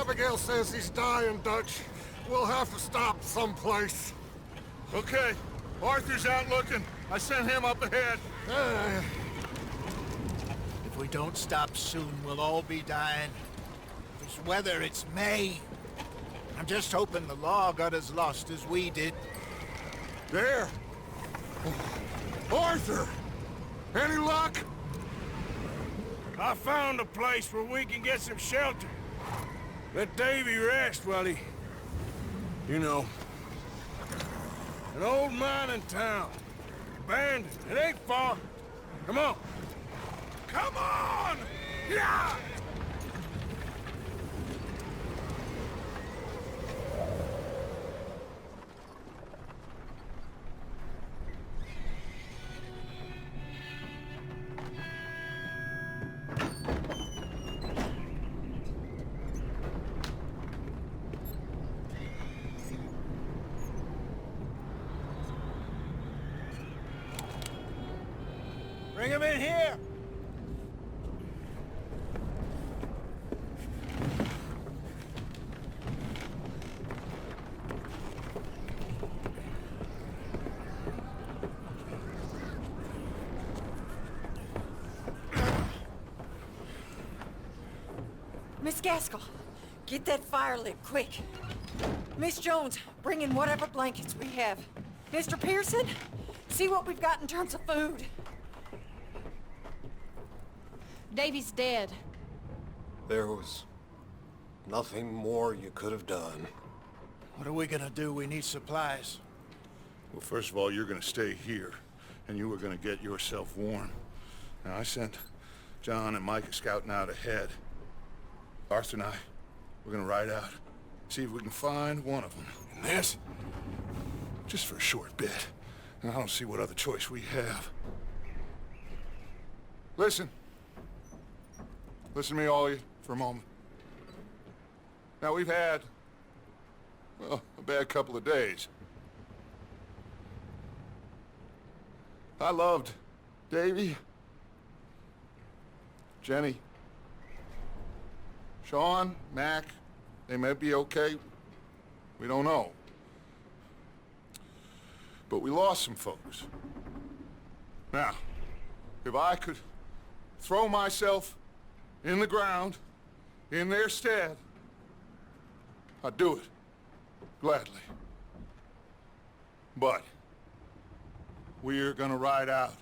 Abigail says he's dying, Dutch. We'll have to stop someplace. Okay. Arthur's out looking. I sent him up ahead. If we don't stop soon, we'll all be dying. This weather, it's May. I'm just hoping the law got as lost as we did. There! Arthur! Any luck? I found a place where we can get some shelter. Let Davy rest while he... You know. An old mining town. Abandoned. It ain't far. Come on. Come on! Yeah! Bring him in here! Miss Gaskell, get that fire lit, quick. Miss Jones, bring in whatever blankets we have. Mr. Pearson, see what we've got in terms of food. Davy's dead. There was nothing more you could have done. What are we gonna do? We need supplies. Well, first of all, you're gonna stay here, and you were gonna get yourself warm. Now, I sent John and Micah scouting out ahead. Arthur and I, we're gonna ride out, see if we can find one of them. And this, just for a short bit. And I don't see what other choice we have. Listen. Listen to me, all of you, for a moment. Now, we've had, well, a bad couple of days. I loved Davy, Jenny, Sean, Mac. They may be okay. We don't know. But we lost some folks. Now, if I could throw myself in the ground, in their stead, I'd do it, gladly. But we're gonna ride out,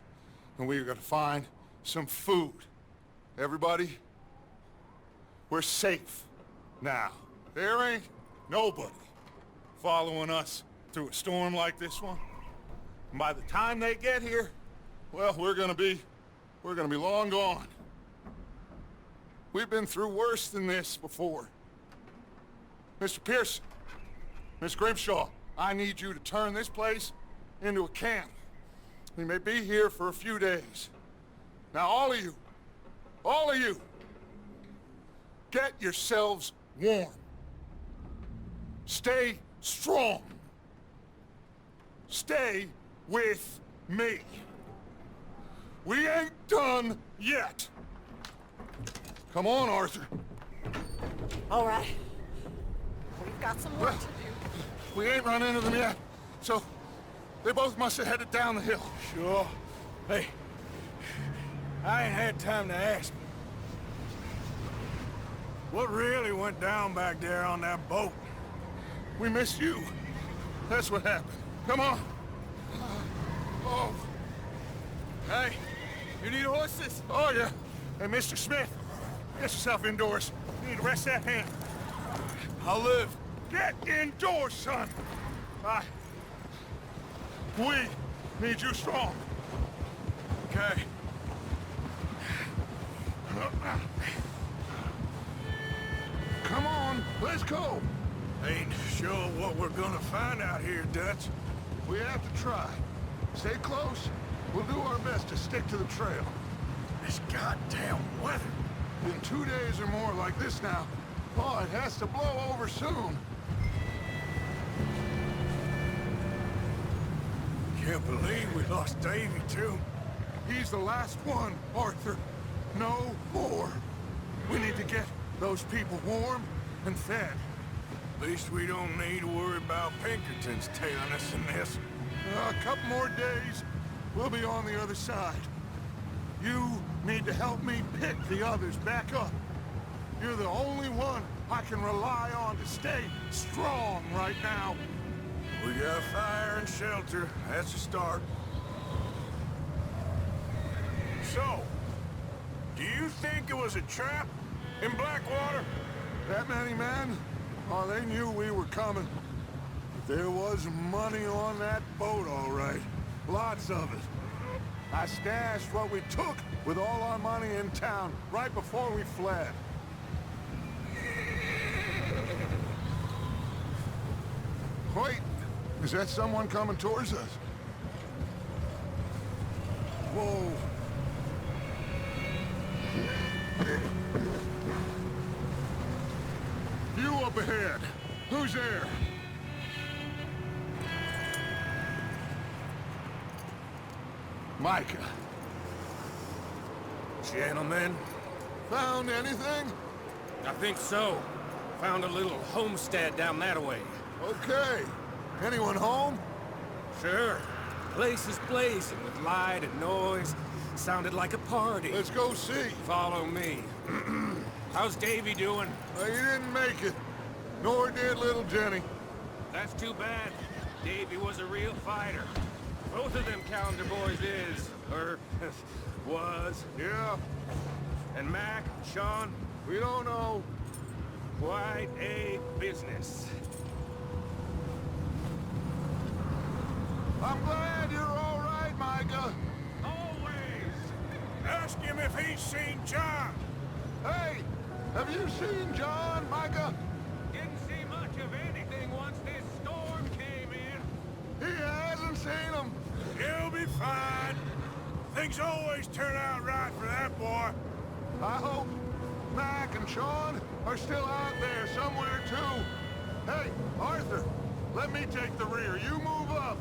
and we're gonna find some food. Everybody, we're safe now. There ain't nobody following us through a storm like this one. And by the time they get here, well, we're gonna be long gone. We've been through worse than this before. Mr. Pearson, Miss Grimshaw, I need you to turn this place into a camp. We may be here for a few days. Now, all of you, get yourselves warm. Stay strong. Stay with me. We ain't done yet. Come on, Arthur. All right. We've got some work to do. We ain't run into them yet, so they both must have headed down the hill. Sure. Hey, I ain't had time to ask. What really went down back there on that boat? We missed you. That's what happened. Come on. Oh. Hey, you need horses? Oh, yeah. Hey, Mr. Smith, get yourself indoors. You need to rest that hand. I'll live. Get indoors, son. We need you strong. Okay. Come on, let's go. Ain't sure what we're gonna find out here, Dutch. We have to try. Stay close. We'll do our best to stick to the trail. This goddamn weather. In 2 days or more like this now, oh, it has to blow over soon. Can't believe we lost Davy, too. He's the last one, Arthur. No more. We need to get those people warm and fed. At least we don't need to worry about Pinkertons tailing us in this. A couple more days, we'll be on the other side. You need to help me pick the others back up. You're the only one I can rely on to stay strong right now. We got fire and shelter. That's a start. So, do you think it was a trap in Blackwater? That many men? Oh, they knew we were coming. But there was money on that boat, all right. Lots of it. I stashed what we took with all our money in town right before we fled. Wait, is that someone coming towards us? Whoa. You up ahead. Who's there? Micah. Gentlemen, Found anything? I think so. Found a little homestead down that way. Okay. Anyone home? Sure. Place is blazing with light and noise. Sounded like a party. Let's go see. Follow me. How's Davy doing? He didn't make it. Nor did little Jenny. That's too bad. Davy was a real fighter. Both of them calendar boys is, or was. Yeah, And Mac, Sean, we don't know. quite a business. I'm glad you're all right, Micah. Always! ask him if he's seen John. Hey, have you seen John, Micah? Didn't see much of anything once this storm came in. He hasn't seen him. He'll be fine. Things always turn out right for that boy. I hope Mac and Sean are still out there somewhere, too. Hey, Arthur, let me take the rear. You move up.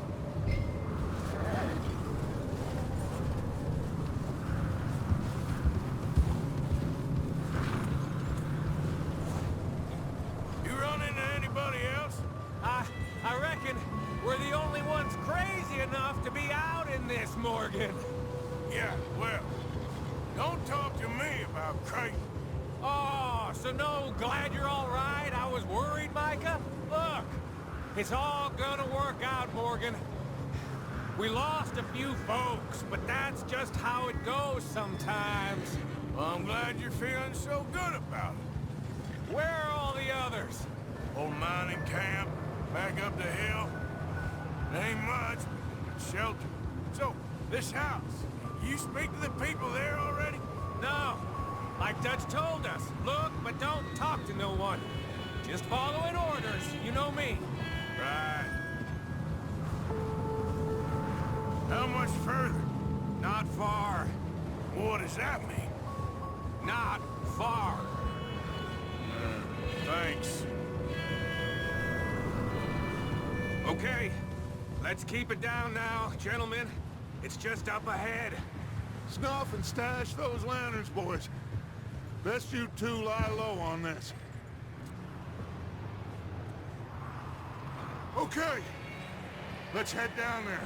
You run into anybody else? I reckon we're the only ones crazy enough to be out in this, Morgan. Yeah, well, don't talk to me about crazy. Oh, so no, glad you're all right. I was worried, Micah. Look, it's all gonna work out, Morgan. We lost a few folks, but that's just how it goes sometimes. Well, I'm glad you're feeling so good about it. Where are all the others? Old mining camp, back up the hill. It ain't much, but shelter. So, this house, you speak to the people there already? No, like Dutch told us. Look, but don't talk to no one. Just following orders, you know me. Right. How much further? Not far. What does that mean? Not far. Thanks. Okay, let's keep it down now, gentlemen. It's just up ahead. Snuff and stash those lanterns, boys. Best you two lie low on this. Okay, let's head down there.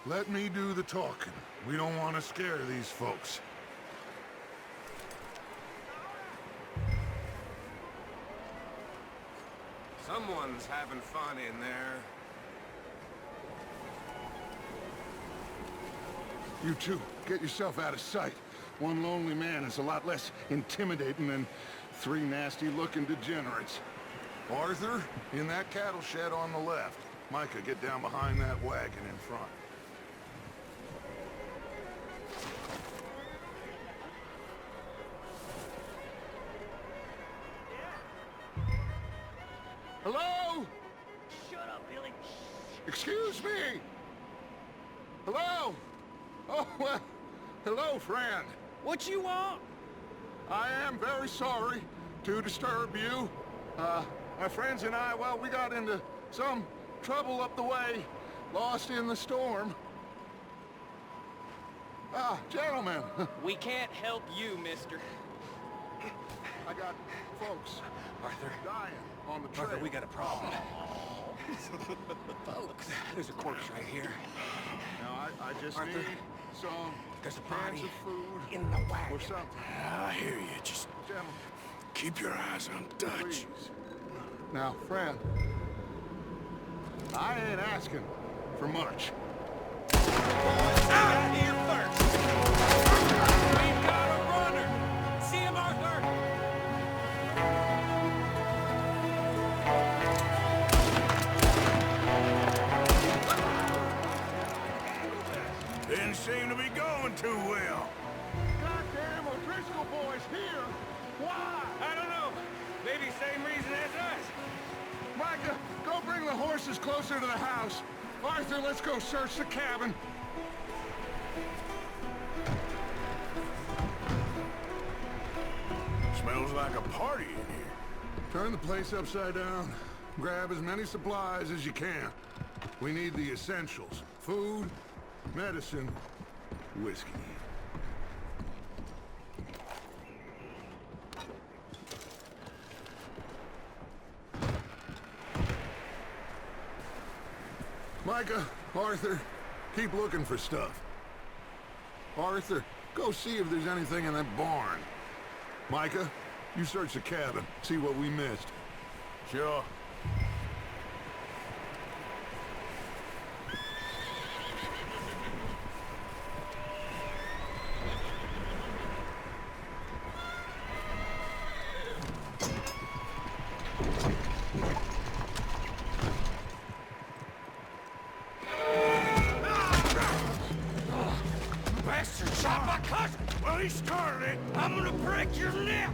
Let me do the talking. We don't want to scare these folks. Someone's having fun in there. You two, get yourself out of sight. One lonely man is a lot less intimidating than three nasty-looking degenerates. Arthur, in that cattle shed on the left. Micah, get down behind that wagon in front. Hello? Shut up, Billy. Excuse me? Hello? Oh, well, hello, friend. What you want? I am very sorry to disturb you. My friends and I, well, we got into some trouble up the way, lost in the storm. Ah, gentlemen. We can't help you, mister. I got folks Arthur. dying on the trail. Arthur, we got a problem. Folks, there's a corpse right here. Now, I just Arthur, need some there's a cans body of food in the wagon. or something. I hear you. Just Gentlemen, keep your eyes on Dutch. please. Now, friend, I ain't asking for much. Got here first. We've got a runner. See him, Arthur? Didn't seem to be going too well. Goddamn O'Driscoll boys here! Why? I don't know. Maybe same reason as us. Micah, go bring the horses closer to the house. Arthur, let's go search the cabin. Smells like a party in here. Turn the place upside down. Grab as many supplies as you can. We need the essentials. Food, medicine, whiskey. Micah, Arthur, keep looking for stuff. Arthur, go see if there's anything in that barn. Micah, you search the cabin, see what we missed. Sure. Bastard shot my cousin! Well, he started it. I'm gonna break your neck!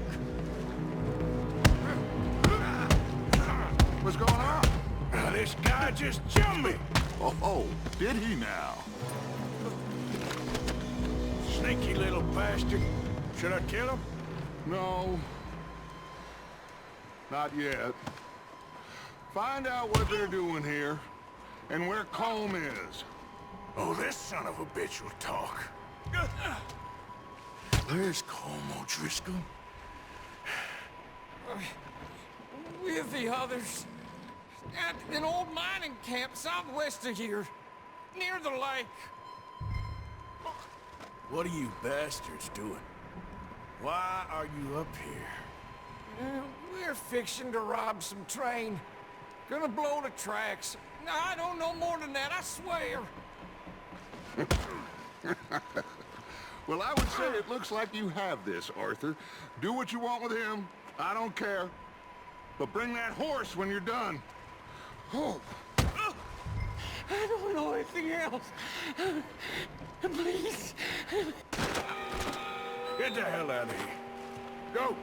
What's going on? Now, this guy just jumped me. Oh, did he now? Sneaky little bastard. Should I kill him? No. Not yet. Find out what they're doing here, and where Colm is. Oh, this son of a bitch will talk. Where's Colm O'Driscoll? With the others. At an old mining camp southwest of here. Near the lake. What are you bastards doing? Why are you up here? We're fixing to rob some train. Gonna blow the tracks. I don't know more than that, I swear. Well, I would say it looks like you have this, Arthur. Do what you want with him. I don't care. But bring that horse when you're done. Oh. I don't know anything else. Please. Get the hell out of here. Go.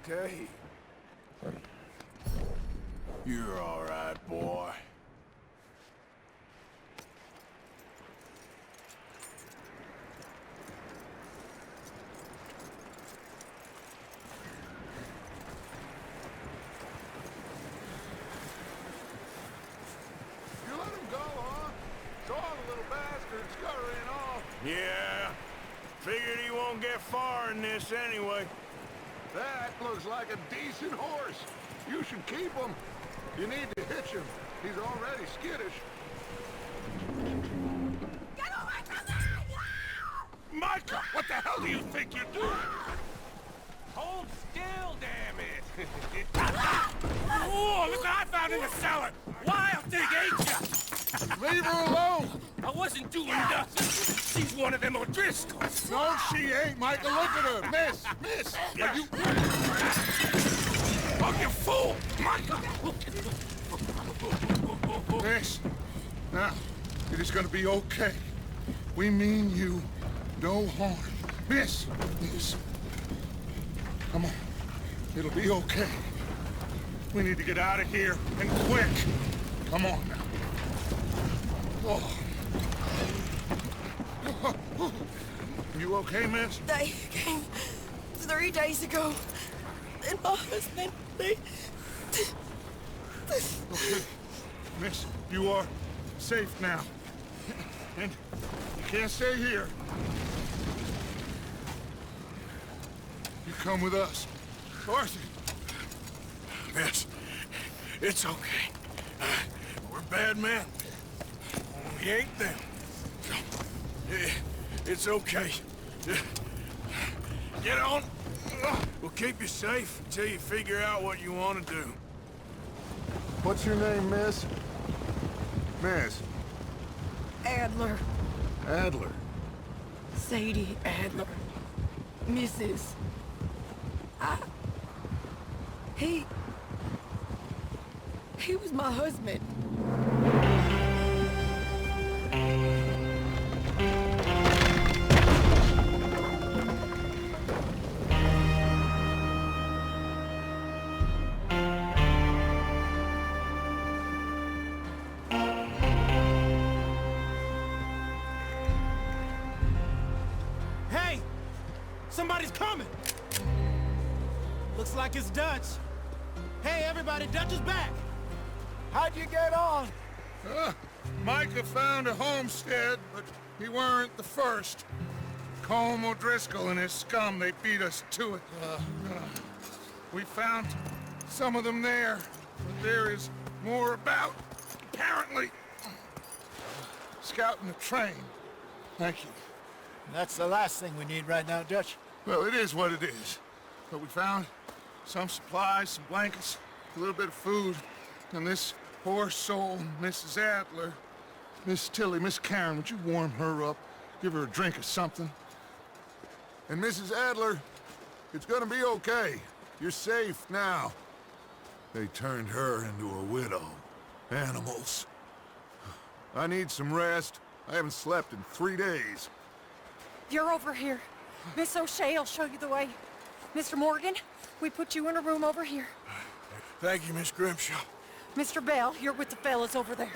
Okay. You're all right, boy. You let him go, huh? Saw the little bastard scurrying off. Yeah. Figured he won't get far in this anyway. That looks like a decent horse. You should keep him. You need to hitch him. He's already skittish. Get away from me! Micah, what the hell do you think you're doing? Hold still, damn it. Oh, look what I found in the cellar. Wild thing, ain't ya? Leave her alone. Now, wasn't doing nothing. She's one of them O'Driscolls. No, she ain't, Micah. Look at her. Miss, are you... Oh, you fool! Micah! Miss, now, it is gonna be okay. We mean you no harm. Miss. Come on. It'll be okay. We need to get out of here, and quick. Come on now. Oh. You okay, miss? They came 3 days ago. And my husband, they... Okay. Miss, you are safe now. And you can't stay here. You come with us. Arthur. Miss, it's okay. We're bad men. We ain't them. It's okay. Get on. We'll keep you safe until you figure out what you want to do. What's your name, miss? Miss. Adler. Adler. Sadie Adler. Mrs. He was my husband. Hey! Somebody's coming! Looks like it's Dutch. Hey, everybody, Dutch is back! How'd you get on? Micah found a homestead, but he weren't the first. Colm O'Driscoll and his scum, they beat us to it. We found some of them there, but there is more about, apparently. Scouting the train. Thank you. That's the last thing we need right now, Dutch. Well, it is what it is. But we found some supplies, some blankets, a little bit of food, and this poor soul, Mrs. Adler, Miss Tilly, Miss Karen, would you warm her up? Give her a drink or something? And Mrs. Adler, it's gonna be okay. You're safe now. They turned her into a widow. Animals. I need some rest. I haven't slept in 3 days. You're over here. Miss O'Shea will show you the way. Mr. Morgan, we put you in a room over here. Thank you, Miss Grimshaw. Mr. Bell, you're with the fellas over there.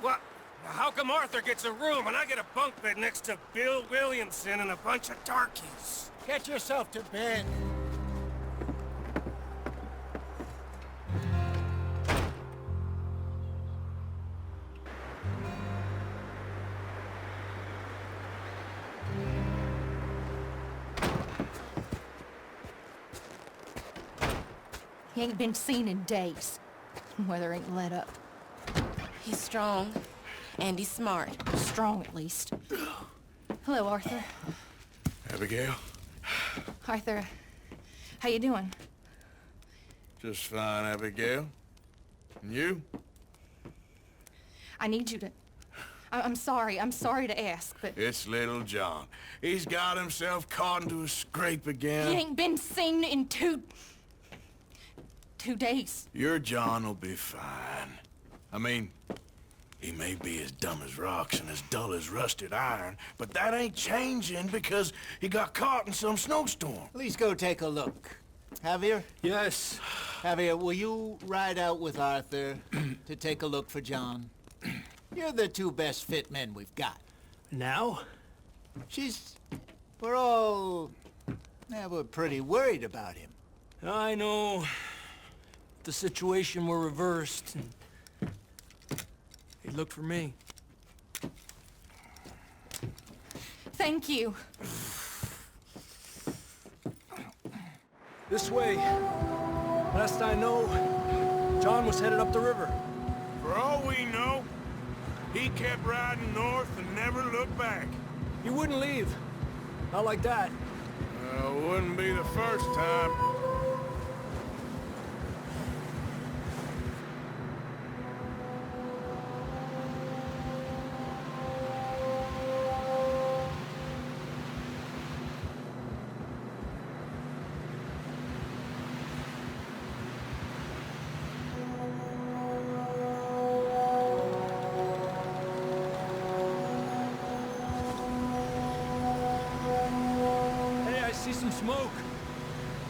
What? How come Arthur gets a room and I get a bunk bed next to Bill Williamson and a bunch of darkies? Get yourself to bed. He ain't been seen in days. Weather ain't let up. He's strong, and he's smart. Strong, at least. Hello, Arthur. Abigail? Arthur, how you doing? Just fine, Abigail. And you? I need you to... I'm sorry to ask, but... It's little John. He's got himself caught into a scrape again. He ain't been seen in 2 days. Your John will be fine. I mean, he may be as dumb as rocks and as dull as rusted iron, but that ain't changing because he got caught in some snowstorm. Please go take a look. Javier? Yes. Javier, will you ride out with Arthur to take a look for John? You're the 2 best fit men we've got. Now? We're pretty worried about him. I know. The situation were reversed, and he looked for me. Thank you. This way. Last I know, John was headed up the river. For all we know, he kept riding north and never looked back. He wouldn't leave. Not like that. Wouldn't be the first time. smoke.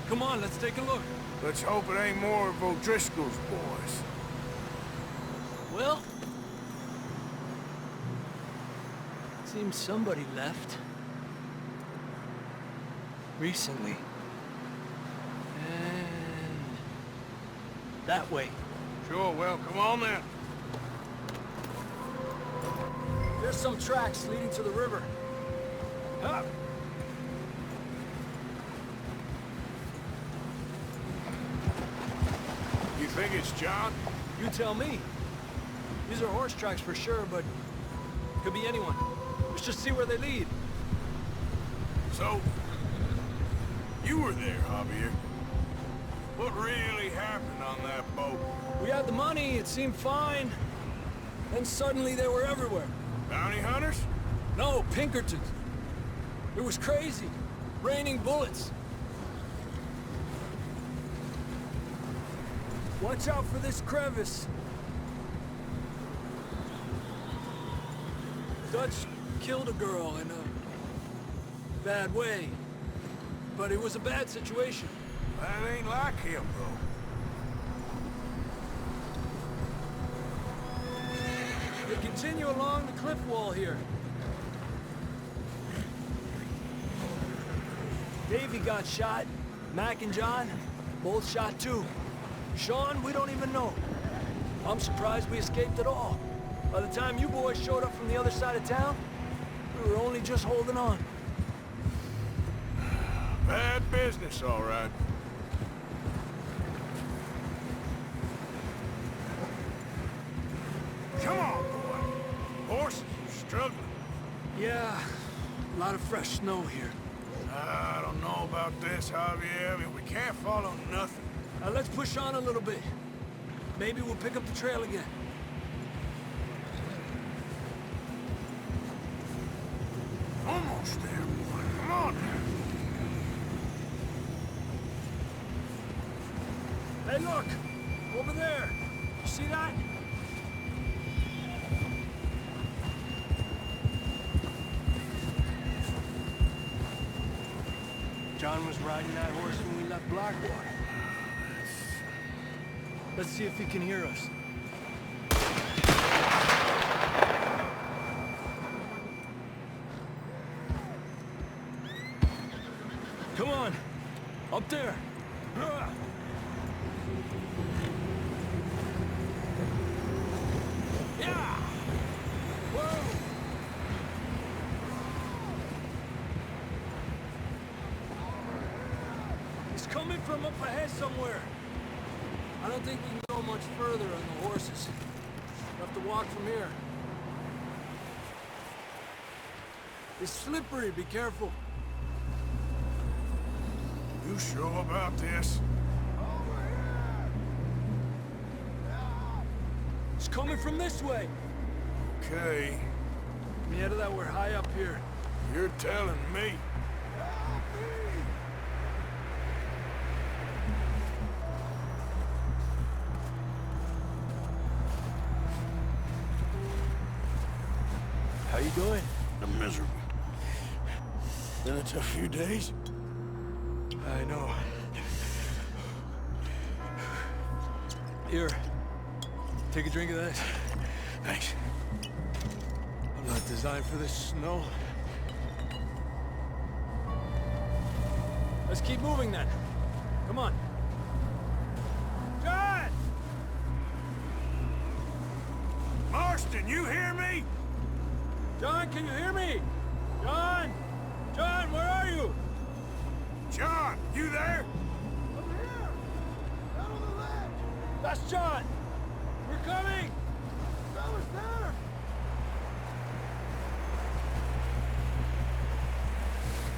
Come on, let's take a look. Let's hope it ain't more of O'Driscoll's boys. Well, seems somebody left. Recently. And that way. Sure, well, come on then. There's some tracks leading to the river. Up. You think it's John? You tell me. These are horse tracks for sure, but could be anyone. Let's just see where they lead. So, you were there, Javier. What really happened on that boat? We had the money, it seemed fine. Then suddenly they were everywhere. Bounty hunters? No, Pinkertons. It was crazy. Raining bullets. Watch out for this crevice. Dutch killed a girl in a bad way. But it was a bad situation. That ain't like him, bro. They continue along the cliff wall here. Davey got shot. Mac and John, both shot too. Sean, we don't even know. I'm surprised we escaped at all. By the time you boys showed up from the other side of town, we were only just holding on. Bad business, all right. Come on, boy. Horses are struggling. Yeah, a lot of fresh snow here. I don't know about this, Javier. I mean, we can't follow nothing. Let's push on a little bit. Maybe we'll pick up the trail again. Almost there, boy. Come on. Hey, look! Over there! You see that? John was riding that horse when we left Blackwater. Let's see if he can hear us. Come on! Up there! Yeah! Whoa! He's coming from up ahead somewhere. I don't think we can go much further on the horses. We'll have to walk from here. It's slippery, be careful. You sure about this? It's coming from this way. Okay. Yeah, that we're high up here. You're telling me. How you doing? I'm miserable. Been a tough few days. I know. Here. Take a drink of that. Thanks. I'm not designed for this snow. Let's keep moving then. Come on. John! Marston, you hear me? John, can you hear me? John! John, where are you? John, you there? Over here! Down on the ledge! That's John! We're coming! Fella's there!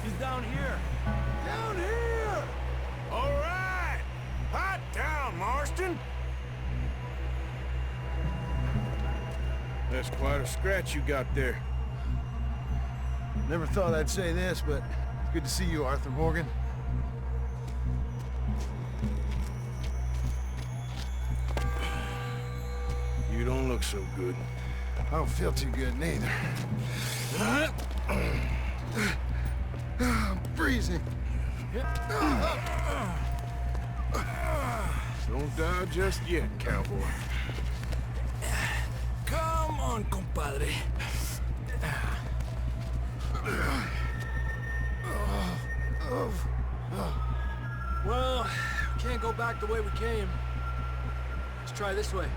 He's down here. Down here! All right! Hot down, Marston! That's quite a scratch you got there. Never thought I'd say this, but it's good to see you, Arthur Morgan. You don't look so good. I don't feel too good, neither. I'm freezing. Don't die just yet, cowboy. Come on, compadre. Well, can't go back the way we came. Let's try this way.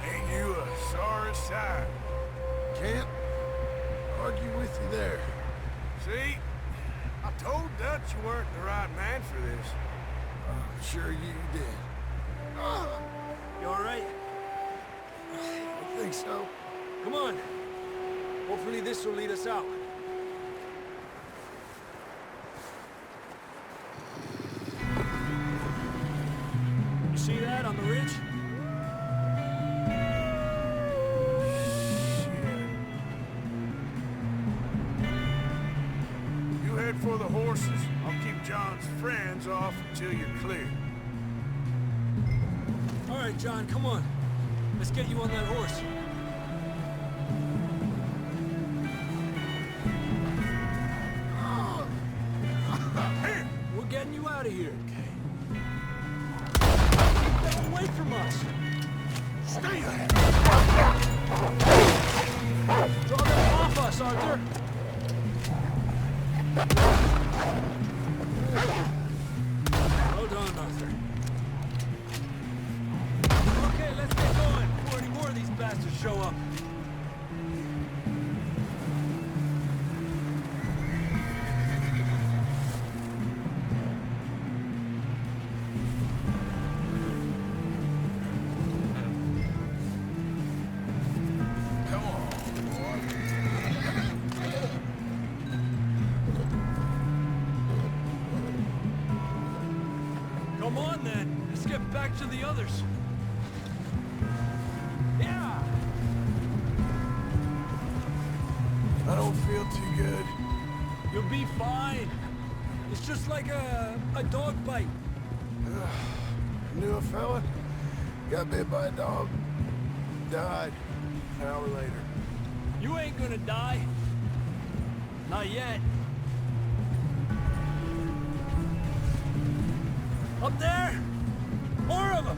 Ain't you a sorry sight? Can't argue with you there. See? I told Dutch you weren't the right man for this. I'm sure you did. You all right? I think so. Come on. Hopefully this will lead us out. You see that on the ridge? You head for the horses. I'll keep John's friends off until you're clear. All right, John, come on. Let's get you on that horse. We're getting you out of here. Get away from us. Stay there! Draw them off us, Arthur. Hold on, Arthur. Okay, let's get going before any more of these bastards show up. Come on, then. Let's get back to the others. Yeah! I don't feel too good. You'll be fine. It's just like a dog bite. Knew a fella, got bit by a dog, died an hour later. You ain't gonna die. Not yet. Up there! More of them!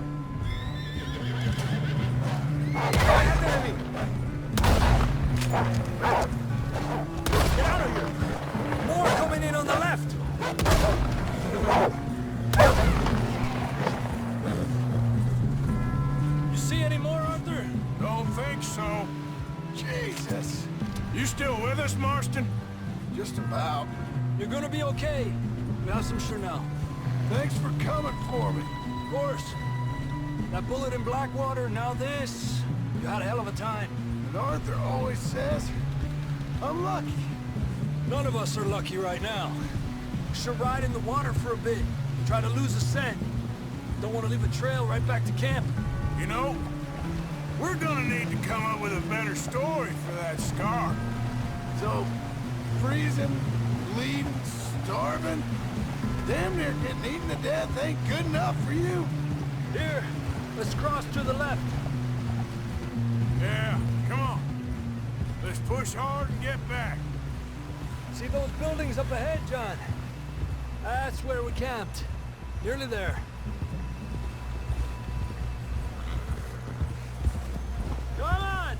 Get out of here! More coming in on the left! You see any more, Arthur? Don't think so. Jesus. You still with us, Marston? Just about. You're gonna be okay. We have some Chanel. Thanks for coming for me. Of course. That bullet in Blackwater, now this. You had a hell of a time. And Arthur always says, I'm lucky. None of us are lucky right now. We should ride in the water for a bit. Try to lose a scent. Don't want to leave a trail right back to camp. You know, we're gonna need to come up with a better story for that scar. So, freezing, bleeding, starving, damn near getting eaten to death ain't good enough for you. Here, let's cross to the left. Yeah, come on. Let's push hard and get back. See those buildings up ahead, John? That's where we camped. Nearly there. Come on!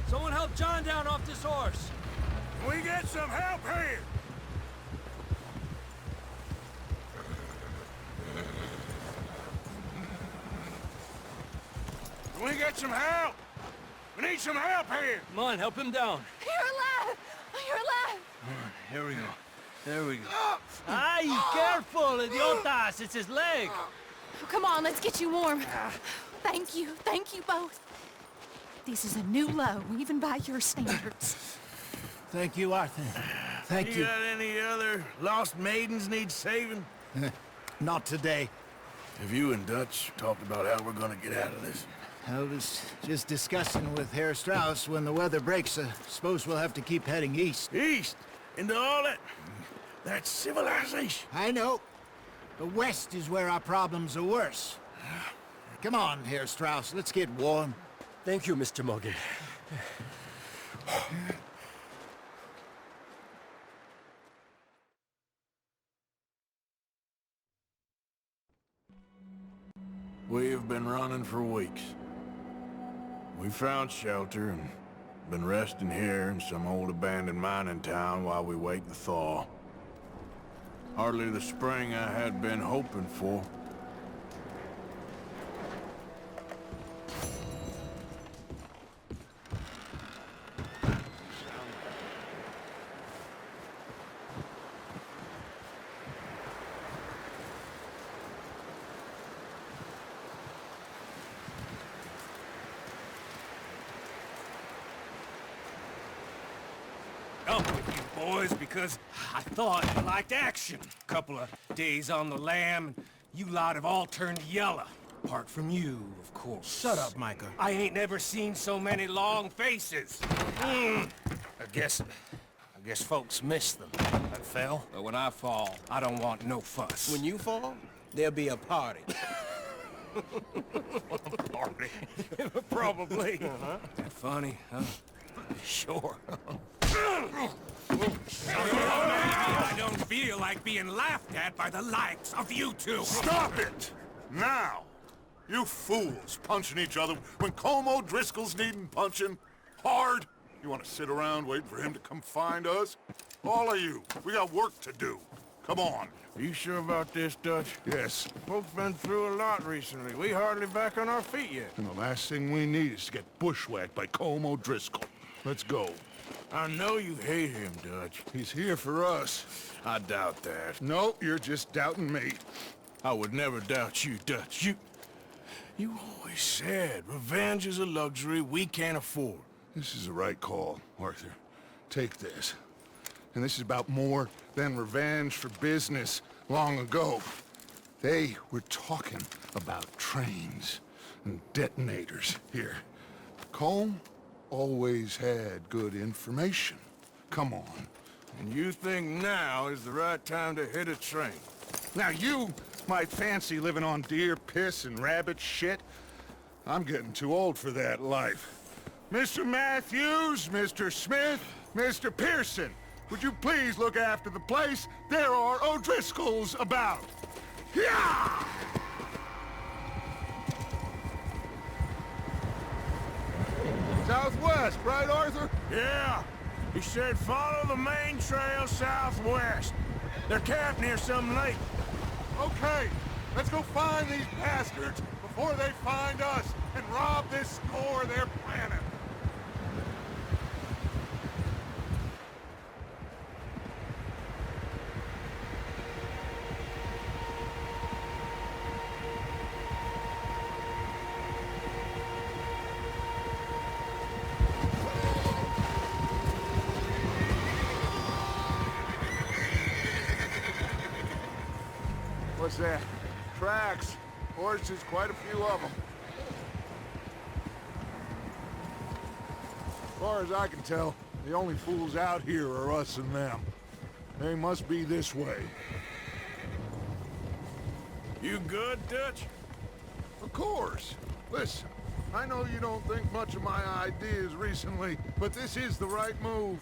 Someone help John down off this horse. Can we get some help here? Can we get some help? We need some help here. Come on, help him down. You're alive! You're alive! Here we go. There we go. Ay, careful, idiotas! It's his leg! Oh, come on, let's get you warm. Thank you both. This is a new low, even by your standards. Thank you, Arthur. Thank you. You got any other lost maidens need saving? Not today. Have you and Dutch talked about how we're gonna get out of this? I was just discussing with Herr Strauss when the weather breaks. I suppose we'll have to keep heading east. East? Into all that civilization? I know. The west is where our problems are worse. Come on, Herr Strauss, let's get warm. Thank you, Mr. Morgan. We've been running for weeks. We found shelter and been resting here in some old abandoned mining town while we wait the thaw. Hardly the spring I had been hoping for. Up with you boys because I thought you liked action. Couple of days on the lam, and you lot have all turned yellow. Apart from you, of course. Shut up, Micah. I ain't never seen so many long faces. I guess folks miss them. That fell. But when I fall, I don't want no fuss. When you fall, there'll be a party. Party? Probably. That funny, huh? Sure. I don't feel like being laughed at by the likes of you two. Stop it! Now! You fools punching each other when Colm O'Driscoll's needing punching. Hard! You want to sit around waiting for him to come find us? All of you, we got work to do. Come on. Are you sure about this, Dutch? Yes. Folks been through a lot recently. We hardly back on our feet yet. And the last thing we need is to get bushwhacked by Colm O'Driscoll. Let's go. I know you hate him, Dutch. He's here for us. I doubt that. No, you're just doubting me. I would never doubt you, Dutch. You always said revenge is a luxury we can't afford. This is the right call, Arthur. Take this. And this is about more than revenge for business long ago. They were talking about trains and detonators here. Colm always had good information. Come on. And you think now is the right time to hit a train? Now you might fancy living on deer piss and rabbit shit. I'm getting too old for that life. Mr. Matthews, Mr. Smith, Mr. Pearson, would you please look after the place? There are O'Driscolls about. Yeah! Southwest, right, Arthur? Yeah. He said follow the main trail southwest. They're camped near some lake. Okay, let's go find these bastards before they find us and rob this score they're planning. What's that? Tracks. Horses, quite a few of them. As far as I can tell, the only fools out here are us and them. They must be this way. You good, Dutch? Of course. Listen, I know you don't think much of my ideas recently, but this is the right move.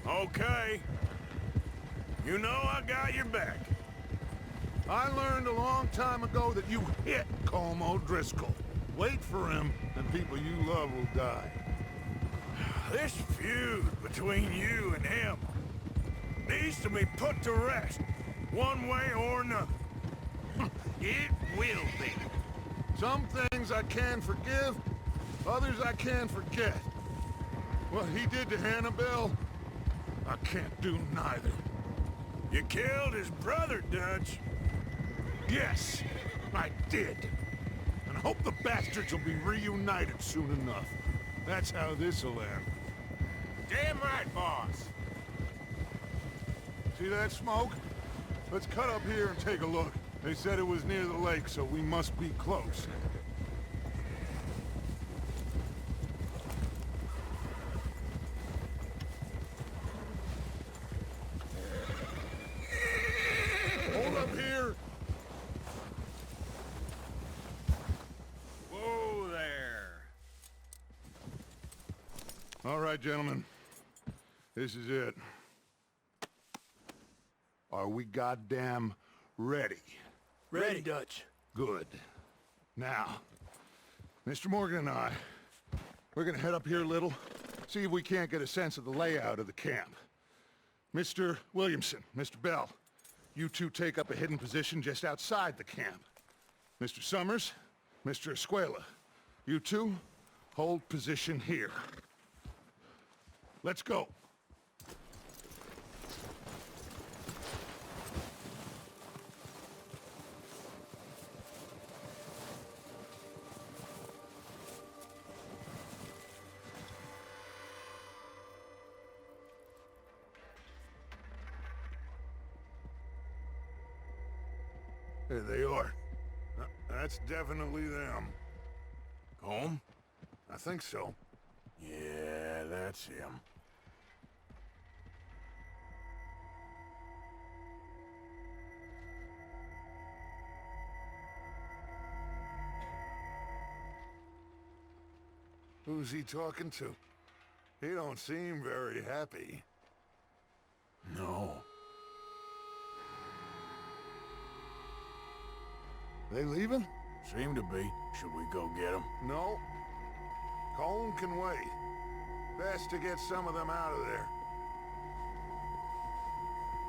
Okay. You know I got your back. I learned a long time ago that you hit Colm O'Driscoll. Wait for him, and people you love will die. This feud between you and him needs to be put to rest, one way or another. It will be. Some things I can forgive, others I can forget. What he did to Annabelle, I can't do neither. You killed his brother, Dutch. Yes, I did. And I hope the bastards will be reunited soon enough. That's how this'll end. Damn right, boss. See that smoke? Let's cut up here and take a look. They said it was near the lake, so we must be close. Hold up here. Whoa there. All right, gentlemen. This is it. Are we goddamn ready? Ready, Dutch. Good. Now, Mr. Morgan and I, we're gonna head up here a little, see if we can't get a sense of the layout of the camp. Mr. Williamson, Mr. Bell, you two take up a hidden position just outside the camp. Mr. Summers, Mr. Escuela, you two hold position here. Let's go. There they are. That's definitely them. Home? I think so. Yeah, that's him. Who's he talking to? He don't seem very happy. No. They leaving? Seem to be. Should we go get him? No. Cone can wait. Best to get some of them out of there.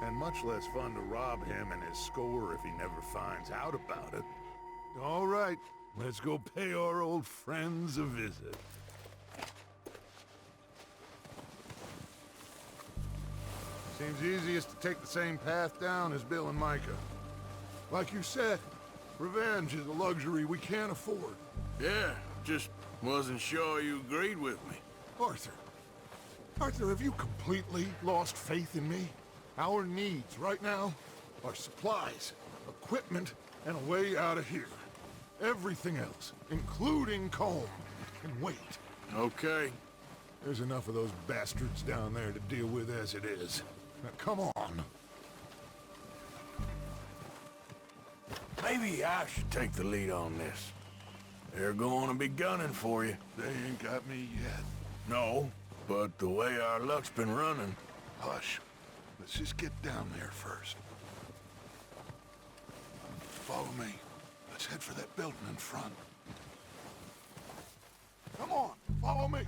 And much less fun to rob him and his score if he never finds out about it. All right, let's go pay our old friends a visit. Seems easiest to take the same path down as Bill and Micah. Like you said, revenge is a luxury we can't afford. Yeah, just wasn't sure you agreed with me. Arthur. Arthur, have you completely lost faith in me? Our needs right now are supplies, equipment, and a way out of here. Everything else, including Combe, can wait. Okay. There's enough of those bastards down there to deal with as it is. Now, come on. Maybe I should take the lead on this. They're going to be gunning for you. They ain't got me yet. No, but the way our luck's been running... Hush. Let's just get down there first. Follow me. Let's head for that building in front. Come on, follow me.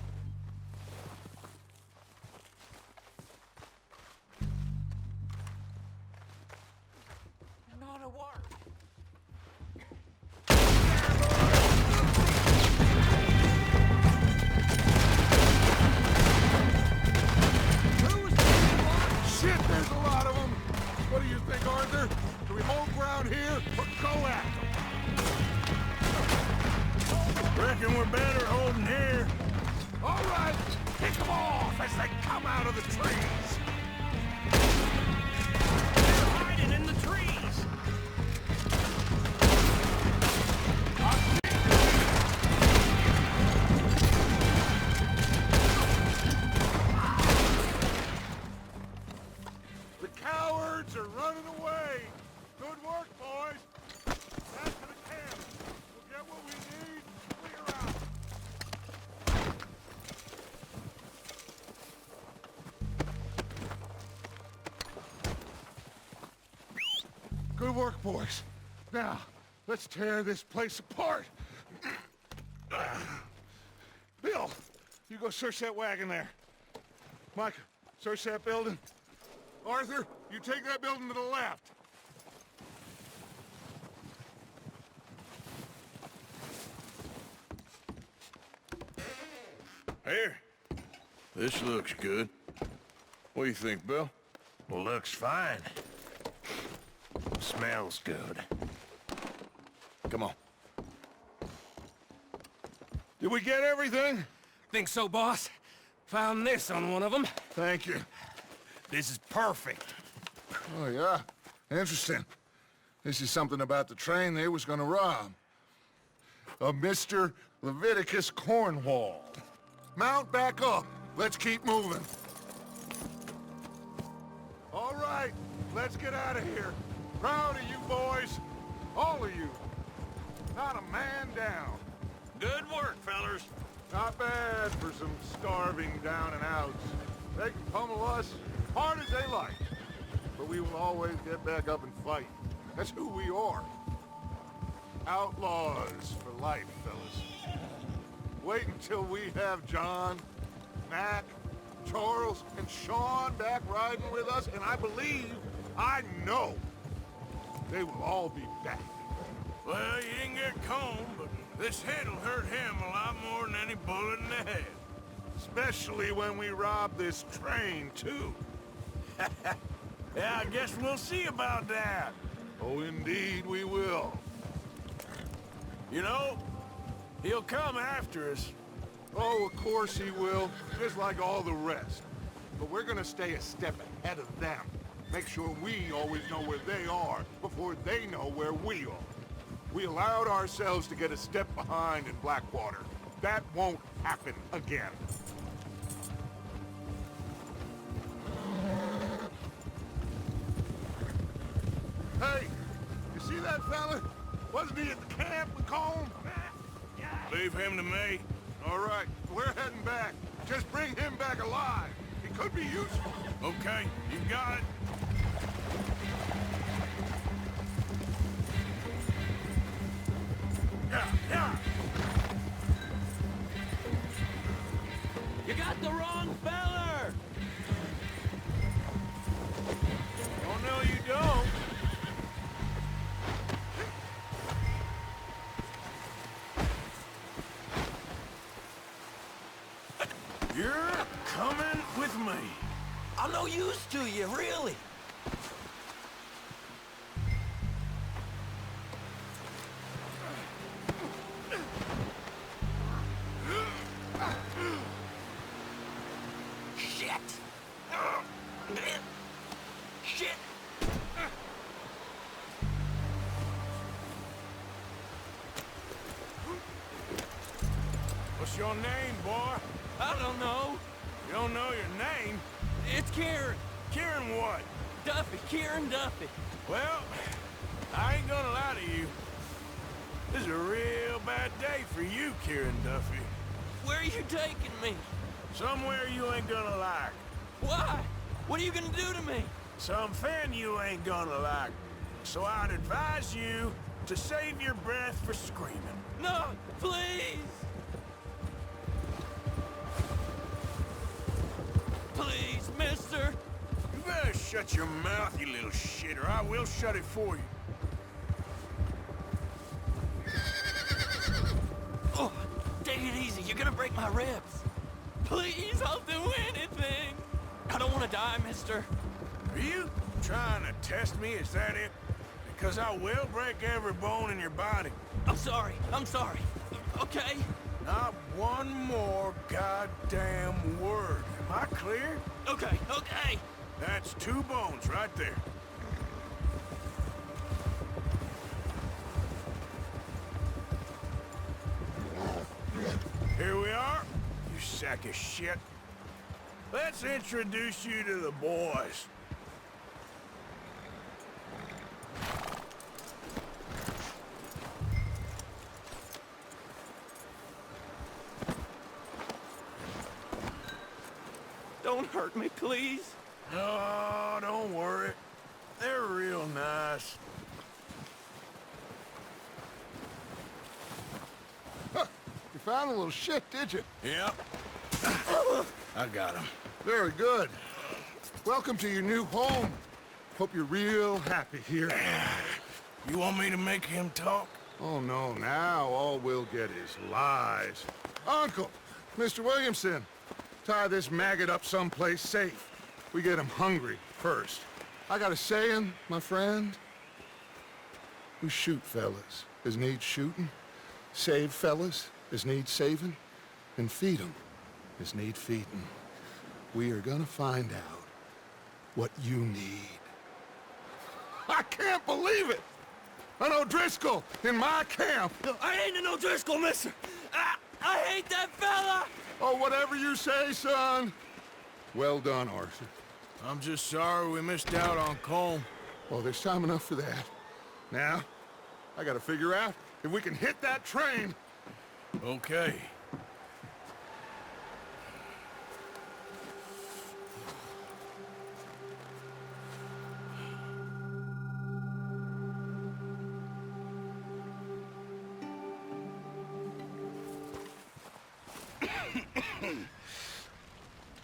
Not a word. Shit, there's a lot of them. What do you think, Arthur? Do we hold ground here or go at them? Reckon we're better holding here. All right, pick them off as they come out of the trees. They're hiding in the trees. The cowards are running away. Good work, boys. Back to the camp. We'll get what we need. Clear out. Good work, boys. Now, let's tear this place apart. Bill, you go search that wagon there. Mike, search that building. Arthur, you take that building to the left. Here. This looks good. What do you think, Bill? Looks fine. Smells good. Come on. Did we get everything? Think so, boss? Found this on one of them. Thank you. This is perfect. Oh, yeah? Interesting. This is something about the train they was gonna rob. A Mr. Leviticus Cornwall. Mount back up. Let's keep moving. All right, let's get out of here. Proud of you boys. All of you. Not a man down. Good work, fellers. Not bad for some starving down and outs. They can pummel us hard as they like. But we will always get back up and fight. That's who we are. Outlaws for life, fellas. Wait until we have John, Mac, Charles, and Sean back riding with us, and I know, they will all be back. Well, you didn't get Combe, but this hit'll hurt him a lot more than any bullet in the head. Especially when we rob this train, too. Yeah, I guess we'll see about that. Oh, indeed we will. You know, he'll come after us. Oh, of course he will, just like all the rest. But we're gonna stay a step ahead of them. Make sure we always know where they are before they know where we are. We allowed ourselves to get a step behind in Blackwater. That won't happen again. Hey, you see that fella? Wasn't he at the camp with Combe? Leave him to me. All right, we're heading back. Just bring him back alive. He could be useful. Okay, you got it. Yeah. You got the wrong feller! Oh, no, you don't. You're coming with me. I'm no use to you, really. Shit. Shit. What's your name, boy? I don't know. You don't know your name? It's Kieran. Kieran what? Duffy. Kieran Duffy. Well, I ain't gonna lie to you. This is a real bad day for you, Kieran Duffy. Where are you taking me? Somewhere you ain't gonna like. Why? What are you gonna do to me? Something you ain't gonna like. So I'd advise you to save your breath for screaming. No, please. Please, mister. You better shut your mouth, you little shit, or I will shut it for you. Oh, take it easy. You're gonna break my ribs. Please, I'll do anything. I don't want to die, mister. Are you trying to test me? Is that it? Because I will break every bone in your body. I'm sorry. Okay? Not one more goddamn word. Am I clear? Okay. That's 2 bones right there. Here we are, you sack of shit. Let's introduce you to the boys. Don't hurt me, please. No, don't worry. They're real nice. Huh. You found a little shit, did you? Yep. I got him. Very good. Welcome to your new home. Hope you're real happy here. You want me to make him talk? Oh, no. Now all we'll get is lies. Uncle, Mr. Williamson, tie this maggot up someplace safe. We get him hungry first. I got a saying, my friend. We shoot fellas as need shooting, save fellas as need saving, and feed 'em as need feeding. We are gonna find out what you need. I can't believe it! An O'Driscoll in my camp! I ain't an O'Driscoll, mister! I hate that fella! Oh, whatever you say, son. Well done, Arthur. I'm just sorry we missed out on Combe. Well, there's time enough for that. Now, I gotta figure out if we can hit that train. Okay.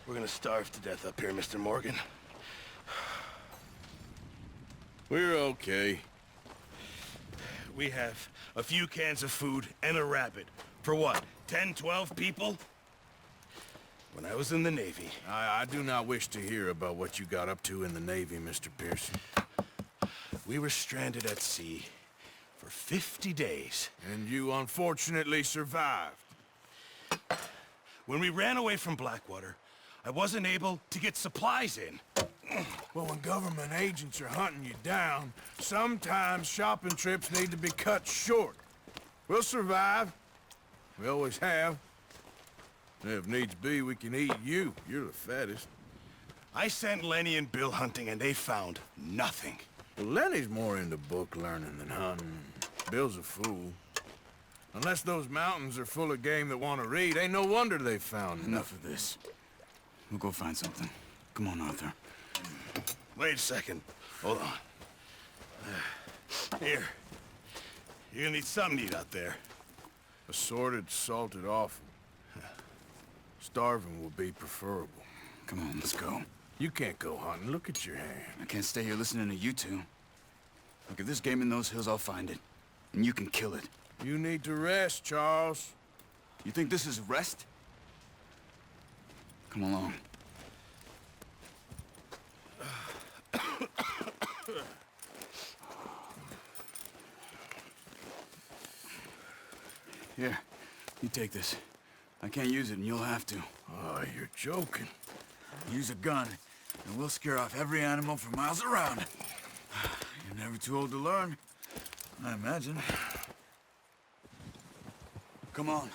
We're gonna starve to death up here, Mr. Morgan. We're okay. We have a few cans of food and a rabbit. For what, 10, 12 people? When I was in the Navy... I do not wish to hear about what you got up to in the Navy, Mr. Pearson. We were stranded at sea for 50 days. And you unfortunately survived. When we ran away from Blackwater, I wasn't able to get supplies in. Well, when government agents are hunting you down, sometimes shopping trips need to be cut short. We'll survive. We always have. And if needs be, we can eat you. You're the fattest. I sent Lenny and Bill hunting, and they found nothing. Well, Lenny's more into book learning than hunting. Bill's a fool. Unless those mountains are full of game that want to read, ain't no wonder they found Enough of this. We'll go find something. Come on, Arthur. Wait a second. Hold on. Here. You're gonna need something to eat out there. Assorted, salted offal. Starving will be preferable. Come on, let's go. You can't go hunting. Look at your hand. I can't stay here listening to you two. Look, if there's game in those hills, I'll find it. And you can kill it. You need to rest, Charles. You think this is rest? Come along. Here, you take this. I can't use it, and you'll have to. Oh, you're joking. Use a gun, and we'll scare off every animal for miles around. You're never too old to learn, I imagine. Come on,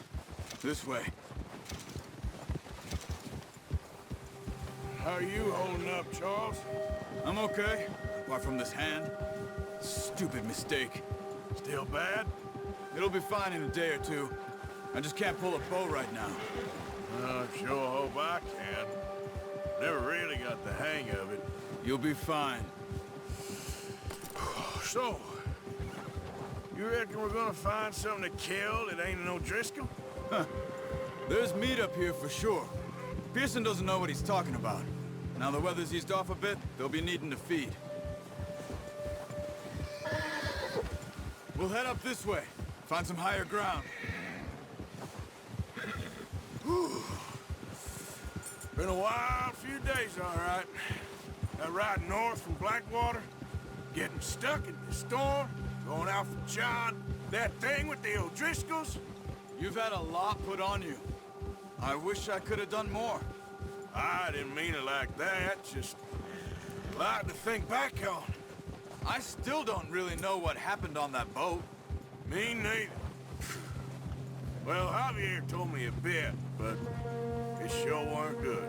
this way. How are you holding up, Charles? I'm okay, apart from this hand. Stupid mistake. Still bad? It'll be fine in a day or two. I just can't pull a bow right now. I sure hope I can. Never really got the hang of it. You'll be fine. So, you reckon we're gonna find something to kill that ain't no Driscoll? Huh. There's meat up here for sure. Pearson doesn't know what he's talking about. Now the weather's eased off a bit, they'll be needing to feed. We'll head up this way. Find some higher ground. Whew. Been a wild few days, all right. That ride north from Blackwater, getting stuck in the storm, going out from John, that thing with the O'Driscolls. You've had a lot put on you. I wish I could have done more. I didn't mean it like that, just a lot to think back on. I still don't really know what happened on that boat. Me neither. Well, Javier told me a bit, but it sure weren't good.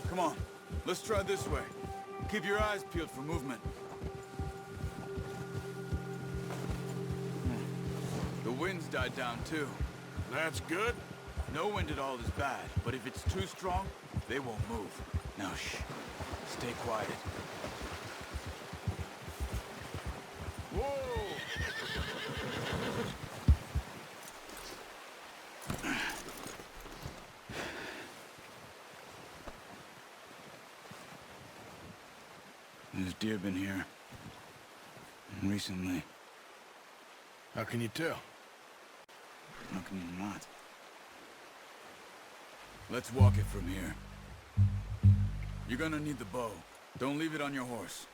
Come on, let's try this way. Keep your eyes peeled for movement. The wind's died down too. That's good. No wind at all is bad, but if it's too strong, they won't move. Now shh, stay quiet. Whoa! There's deer been here. Recently. How can you tell? How can you not? Let's walk it from here. You're gonna need the bow. Don't leave it on your horse.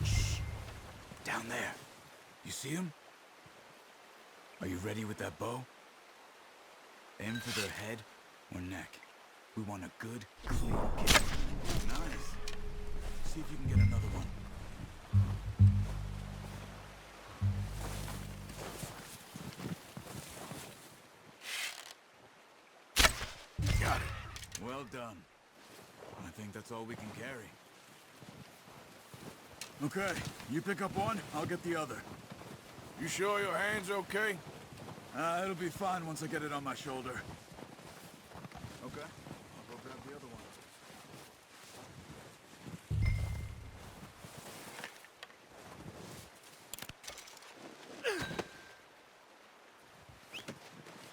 Shh. Down there. You see him? Are you ready with that bow? Aim for their head or neck. We want a good, clean kill. Nice. See if you can get another one. Well done. I think that's all we can carry. Okay, you pick up one, I'll get the other. You sure your hand's okay? It'll be fine once I get it on my shoulder. Okay, I'll go grab the other one.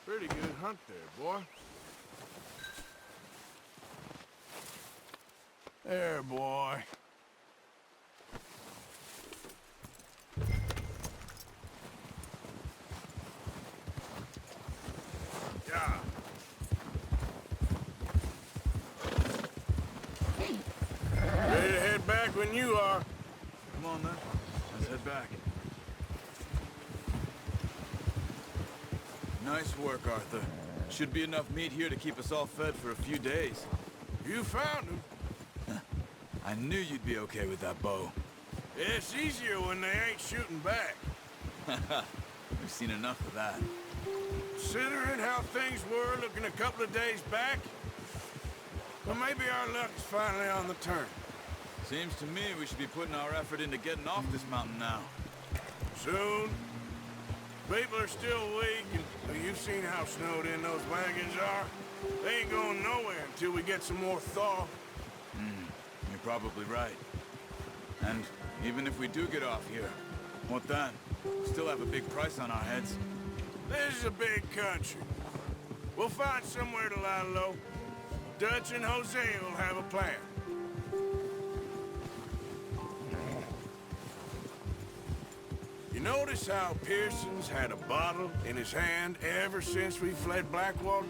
Pretty good hunt there, boy. There, boy. Yeah. Ready to head back when you are. Come on then, let's head back. Nice work, Arthur. Should be enough meat here to keep us all fed for a few days. You found him. I knew you'd be okay with that bow. It's easier when they ain't shooting back. We've seen enough of that. Considering how things were looking a couple of days back, well, maybe our luck is finally on the turn. Seems to me we should be putting our effort into getting off this mountain now. Soon. People are still weak, and well, you've seen how snowed in those wagons are. They ain't going nowhere until we get some more thaw. You're probably right. And even if we do get off here, what then? We still have a big price on our heads. This is a big country. We'll find somewhere to lie low. Dutch and Jose will have a plan. You notice how Pearson's had a bottle in his hand ever since we fled Blackwater?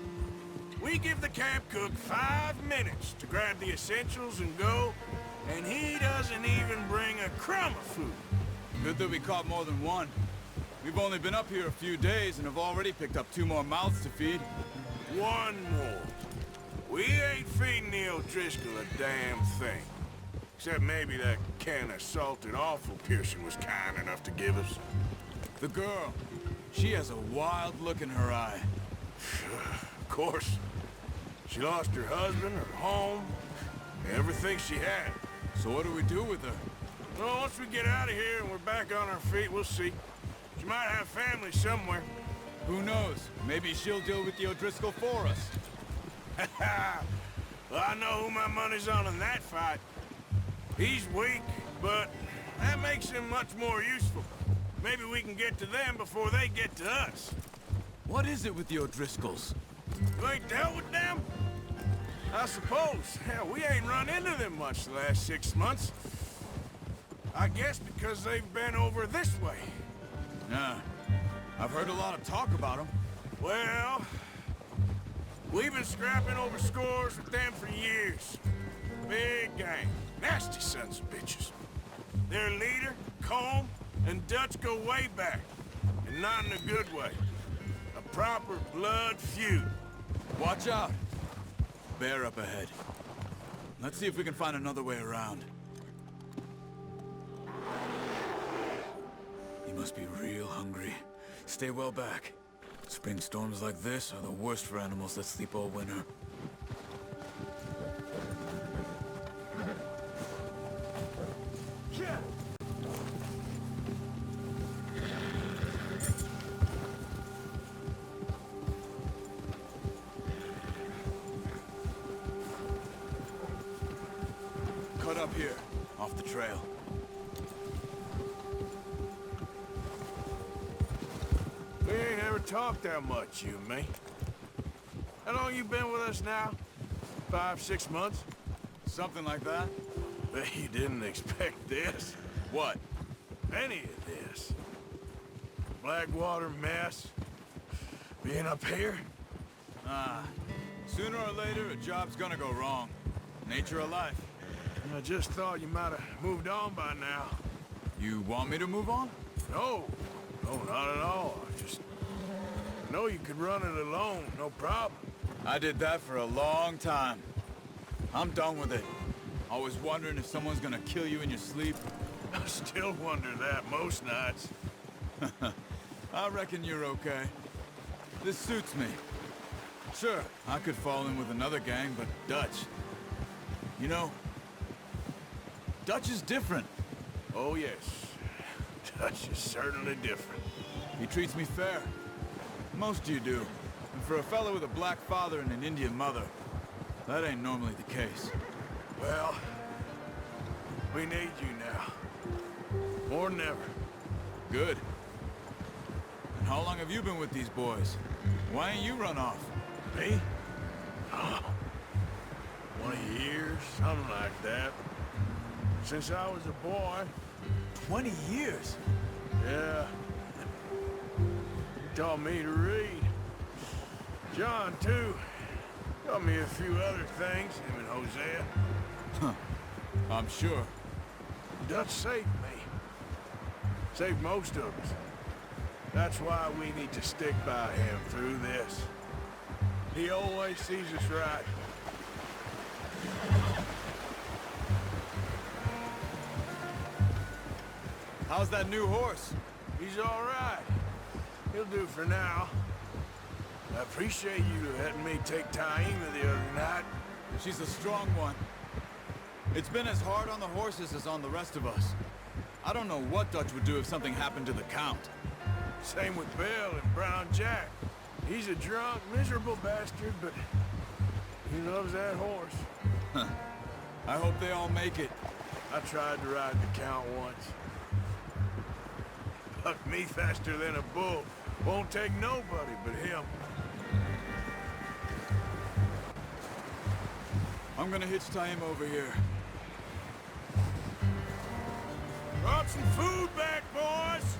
We give the camp cook 5 minutes to grab the essentials and go, and he doesn't even bring a crumb of food. Good that we caught more than one. We've only been up here a few days and have already picked up 2 more mouths to feed. 1 more. We ain't feeding the O'Driscoll a damn thing. Except maybe that can of salted offal Pearson was kind enough to give us. The girl, she has a wild look in her eye. Of course. She lost her husband, her home, everything she had. So what do we do with her? Well, once we get out of here and we're back on our feet, we'll see. She might have family somewhere. Who knows? Maybe she'll deal with the O'Driscoll for us. Well, I know who my money's on in that fight. He's weak, but that makes him much more useful. Maybe we can get to them before they get to us. What is it with the O'Driscolls? You ain't dealt with them? I suppose. Hell, we ain't run into them much the last 6 months. I guess because they've been over this way. Yeah, I've heard a lot of talk about them. Well, we've been scrapping over scores with them for years. Big gang. Nasty sons of bitches. Their leader, Combe, and Dutch go way back. And not in a good way. A proper blood feud. Watch out. Bear up ahead. Let's see if we can find another way around. He must be real hungry. Stay well back. Spring storms like this are the worst for animals that sleep all winter. Cut up here, off the trail. We ain't ever talked that much, you and me. How long you been with us now? 5, 6 months? Something like that? Bet you didn't expect this. What? Any of this. Blackwater mess. Being up here. Sooner or later, a job's gonna go wrong. Nature of life. I just thought you might have moved on by now. You want me to move on? No. No, not at all. I just know you could run it alone, no problem. I did that for a long time. I'm done with it. Always wondering if someone's gonna kill you in your sleep. I still wonder that most nights. I reckon you're okay. This suits me. Sure, I could fall in with another gang, but Dutch... You know, Dutch is different. Oh, yes. Dutch is certainly different. He treats me fair. Most of you do. And for a fellow with a black father and an Indian mother, that ain't normally the case. Well, we need you now. More than ever. Good. And how long have you been with these boys? Why ain't you run off? Me? Oh, 20 years, something like that. Since I was a boy. 20 years? Yeah. He taught me to read. John, too. Taught me a few other things, him and Hosea. Huh. I'm sure. Dutch saved me. Saved most of us. That's why we need to stick by him through this. He always sees us right. How's that new horse? He's all right. He'll do for now. I appreciate you letting me take Taima the other night. She's a strong one. It's been as hard on the horses as on the rest of us. I don't know what Dutch would do if something happened to the Count. Same with Bill and Brown Jack. He's a drunk, miserable bastard, but he loves that horse. Huh. I hope they all make it. I tried to ride the Count once. Bucked me faster than a bull. Won't take nobody but him. I'm gonna hitch Taima over here. Brought some food back, boys!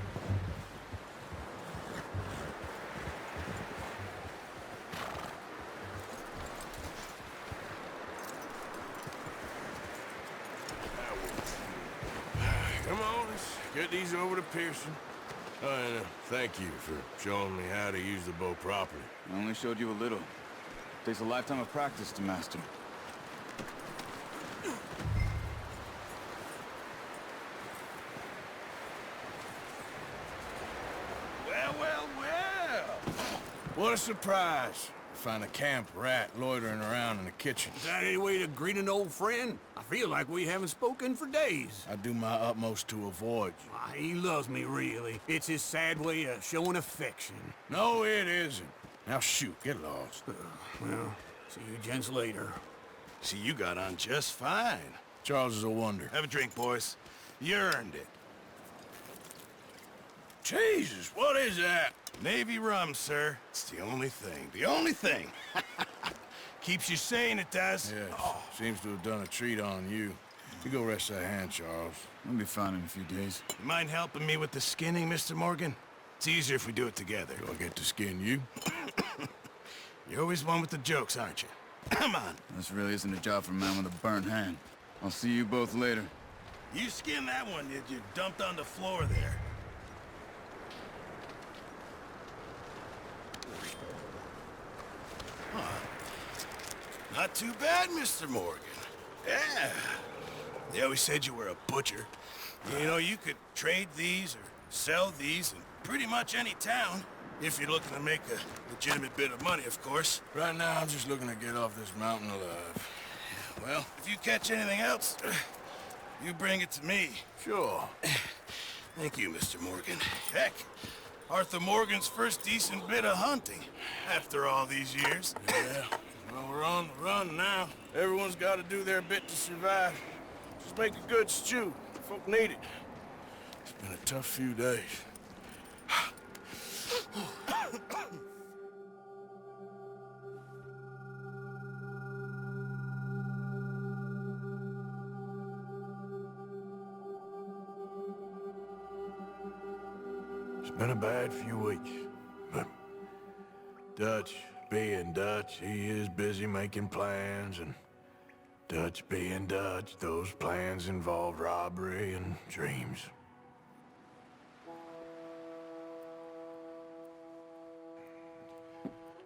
Come on, let's get these over to Pearson. Oh, and thank you for showing me how to use the bow properly. I only showed you a little. Takes a lifetime of practice to master. Well, well, well! What a surprise. Find a camp rat loitering around in the kitchen. Is that any way to greet an old friend? I feel like we haven't spoken for days. I do my utmost to avoid you. Why, he loves me, really. It's his sad way of showing affection. No, it isn't. Now shoot, get lost. Well, see you gents later. See, you got on just fine. Charles is a wonder. Have a drink, boys. You earned it. Jesus, what is that? Navy rum, sir. It's the only thing. The only thing. Keeps you sane, it does. Yes. Oh. Seems to have done a treat on you. You go rest that hand, Charles. I'll be fine in a few days. You mind helping me with the skinning, Mr. Morgan? It's easier if we do it together. Do I get to skin you? You're always one with the jokes, aren't you? Come on. This really isn't a job for a man with a burnt hand. I'll see you both later. You skinned that one that you dumped on the floor there. Not too bad, Mr. Morgan. Yeah. They always said you were a butcher. You know, you could trade these or sell these in pretty much any town. If you're looking to make a legitimate bit of money, of course. Right now, I'm just looking to get off this mountain alive. Well, if you catch anything else, you bring it to me. Sure. Thank you, Mr. Morgan. Heck, Arthur Morgan's first decent bit of hunting after all these years. Yeah. Well, we're on the run now. Everyone's got to do their bit to survive. Just make a good stew. Folk need it. It's been a tough few days. It's been a bad few weeks, but Dutch being Dutch, he is busy making plans, and Dutch being Dutch, those plans involve robbery and dreams.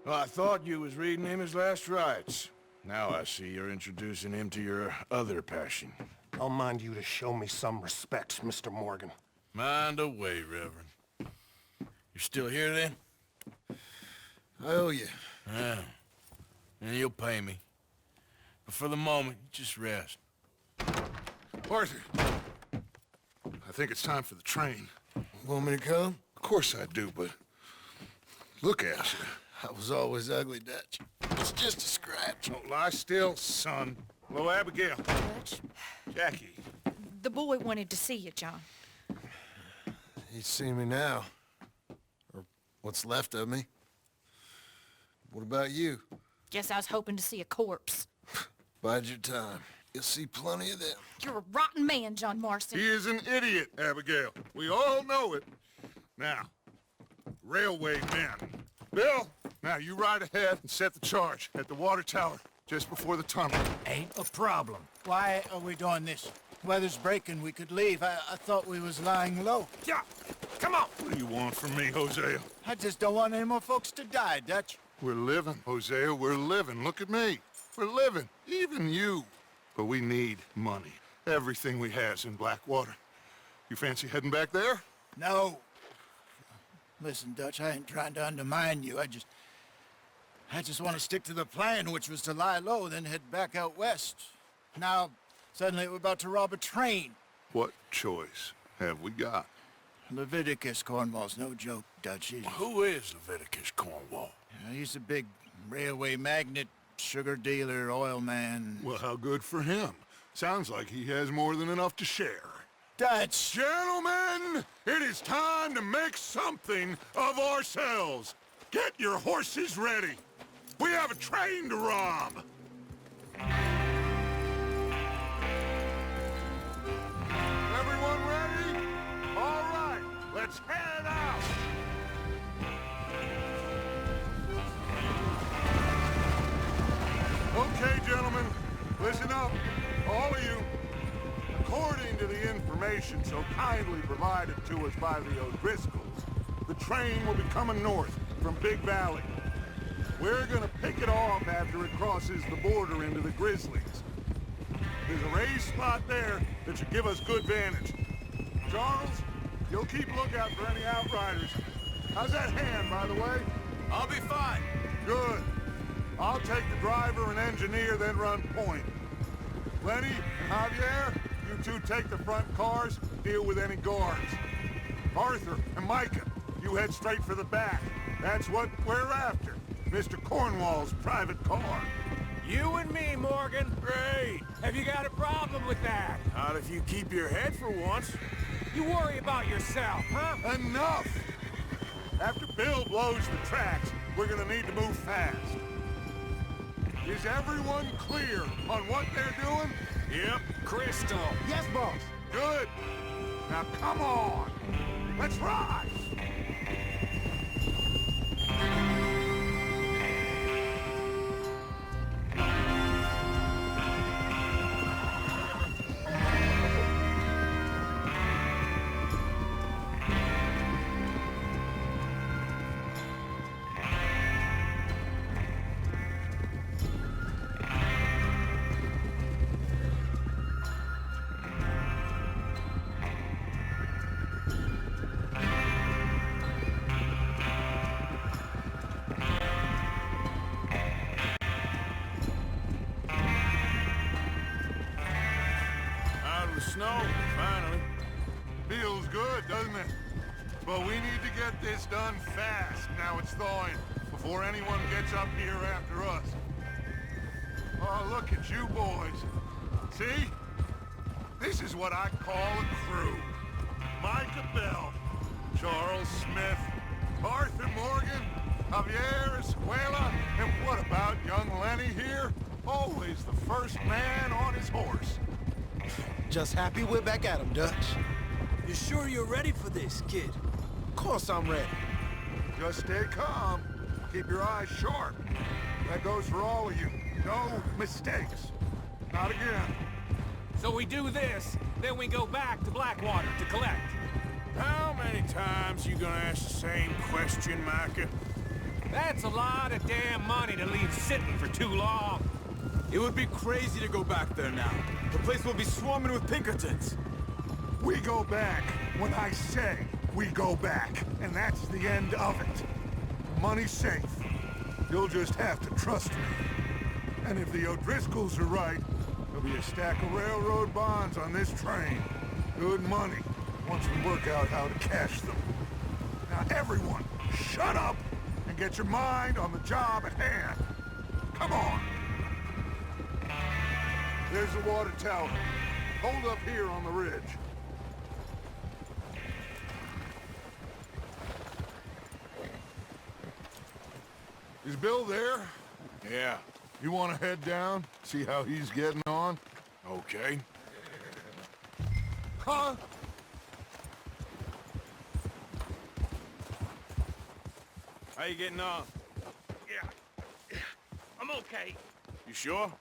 Well, I thought you was reading him his last rites. Now I see you're introducing him to your other passion. I'll mind you to show me some respect, Mr. Morgan. Mind away, Reverend. You're still here, then? I owe you. Yeah. and you'll pay me. But for the moment, just rest. Arthur, I think it's time for the train. Want me to come? Of course I do, but look at you. I was always ugly, Dutch. It's just a scratch. Don't lie still, son. Hello, Abigail. Dutch, Jackie. the boy wanted to see you, John. He's seen me now. Or what's left of me. What about you? Guess I was hoping to see a corpse. Bide your time. You'll see plenty of them. You're a rotten man, John Marston. He is an idiot, Abigail. We all know it. Now, railway men. Bill, now you ride ahead and set the charge at the water tower just before the tunnel. Ain't a problem. Why are we doing this? Weather's breaking. We could leave. I thought we was lying low. Yeah, come on. What do you want from me, Hosea? I just don't want any more folks to die, Dutch. We're living, Hosea. We're living. Look at me. We're living. Even you. But we need money. Everything we has in Blackwater. You fancy heading back there? No. Listen, Dutch, I ain't trying to undermine you. I just want to stick to the plan, which was to lie low, then head back out west. Now, suddenly we're about to rob a train. What choice have we got? Leviticus Cornwall's no joke, Dutch. Who is Leviticus Cornwall? He's a big railway magnate, sugar dealer, oil man. Well, how good for him. Sounds like he has more than enough to share. Dutch! Gentlemen, it is time to make something of ourselves. Get your horses ready. We have a train to rob. Everyone ready? All right, let's head out. Okay, gentlemen, listen up, all of you. According to the information so kindly provided to us by the O'Driscolls, the train will be coming north from Big Valley. We're gonna pick it off after it crosses the border into the Grizzlies. There's a raised spot there that should give us good vantage. Charles, you'll keep lookout for any outriders. How's that hand, by the way? I'll be fine. Good. I'll take the driver and engineer, then run point. Lenny and Javier, you two take the front cars, deal with any guards. Arthur and Micah, you head straight for the back. That's what we're after. Mr. Cornwall's private car. You and me, Morgan. Great. Have you got a problem with that? Not if you keep your head for once. You worry about yourself, huh? Enough! After Bill blows the tracks, we're gonna need to move fast. Is everyone clear on what they're doing? Yep, crystal. Yes, boss. Good. Now come on. Let's ride. Snow, finally. Feels good, doesn't it? But we need to get this done fast. Now it's thawing, before anyone gets up here after us. Oh, look at you boys. See? This is what I call a crew. Micah Bell, Charles Smith, Arthur Morgan, Javier Escuela, and what about young Lenny here? Always the first man on his horse. Just happy we're back at him, Dutch. You sure you're ready for this, kid? Of course I'm ready. Just stay calm. Keep your eyes sharp. That goes for all of you. No mistakes. Not again. So we do this, then we go back to Blackwater to collect. How many times you gonna ask the same question, Micah? That's a lot of damn money to leave sitting for too long. It would be crazy to go back there now. The place will be swarming with Pinkertons. We go back when I say we go back, and that's the end of it. Money's safe. You'll just have to trust me. And if the O'Driscolls are right, there'll be a stack of railroad bonds on this train. Good money, once we work out how to cash them. Now everyone, shut up and get your mind on the job at hand. Come on. There's the water tower. Hold up here on the ridge. Is Bill there? Yeah. You want to head down, see how he's getting on? Okay. Huh? How you getting on? Yeah. I'm okay. You sure?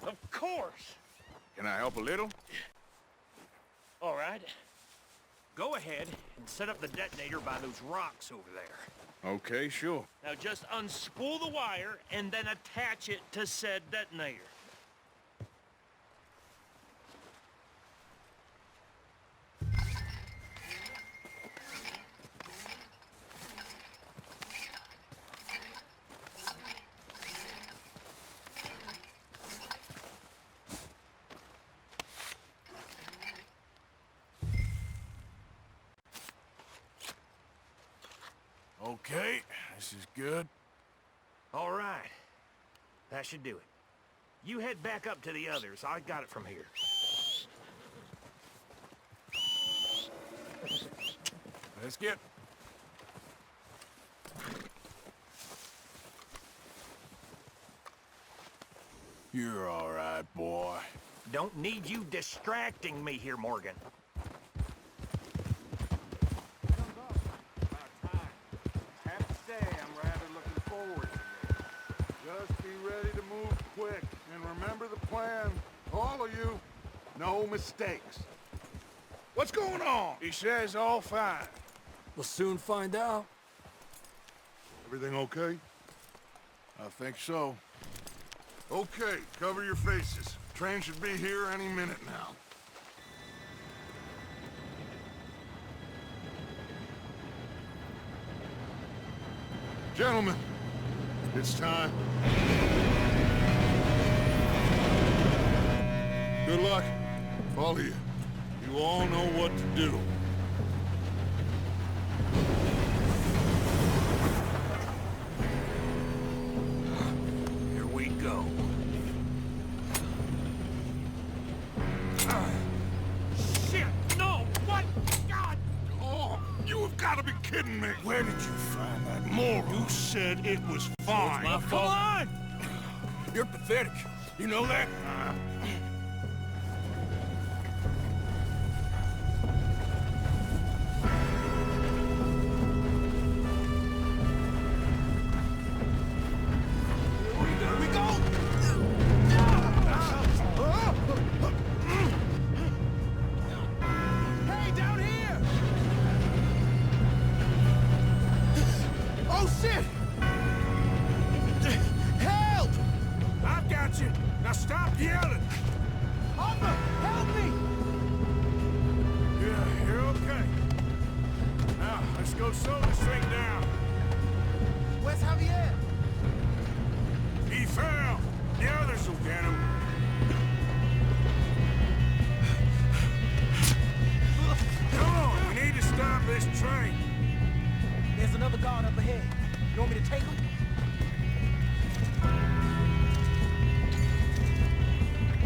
Of course. Can I help a little? All right. Go ahead and set up the detonator by those rocks over there. Okay, sure. Now just unspool the wire and then attach it to said detonator. Okay, this is good. All right. That should do it. You head back up to the others. I got it from here. Let's get... You're all right, boy. Don't need you distracting me here, Morgan. Just be ready to move quick, and remember the plan. All of you, no mistakes. What's going on? He says all fine. We'll soon find out. Everything okay? I think so. Okay, cover your faces. Train should be here any minute now. Gentlemen, it's time. Good luck, all of you. You all know what to do. Here we go. Shit! No! What? God! Oh, you have got to be kidding me. Where did you find that Moral, you said it was fine. my fault. Come on! You're pathetic. You know that? Now stop yelling! Papa, help me! Yeah, you're okay. Now, let's go slow this thing down. Where's Javier? He fell. The others will get him. Come on, we need to stop this train. There's another guard up ahead. You want me to take him?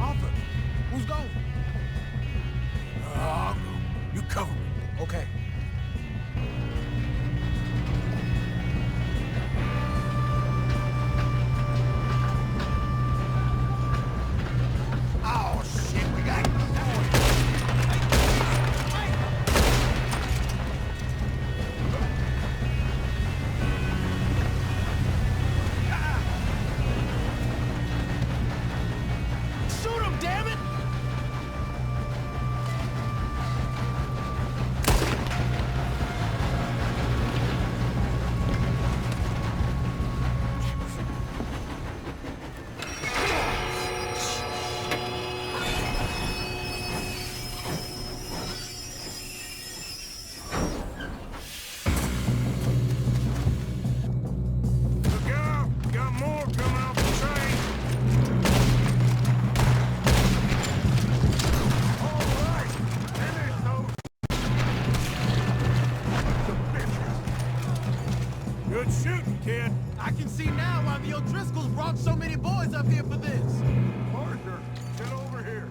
Arthur, who's going? I'll go. You cover me. Okay. Oh, shit, we got... Shoot him, damn it! Good shooting, kid. I can see now why the O'Driscolls brought so many boys up here for this. Arthur, get over here.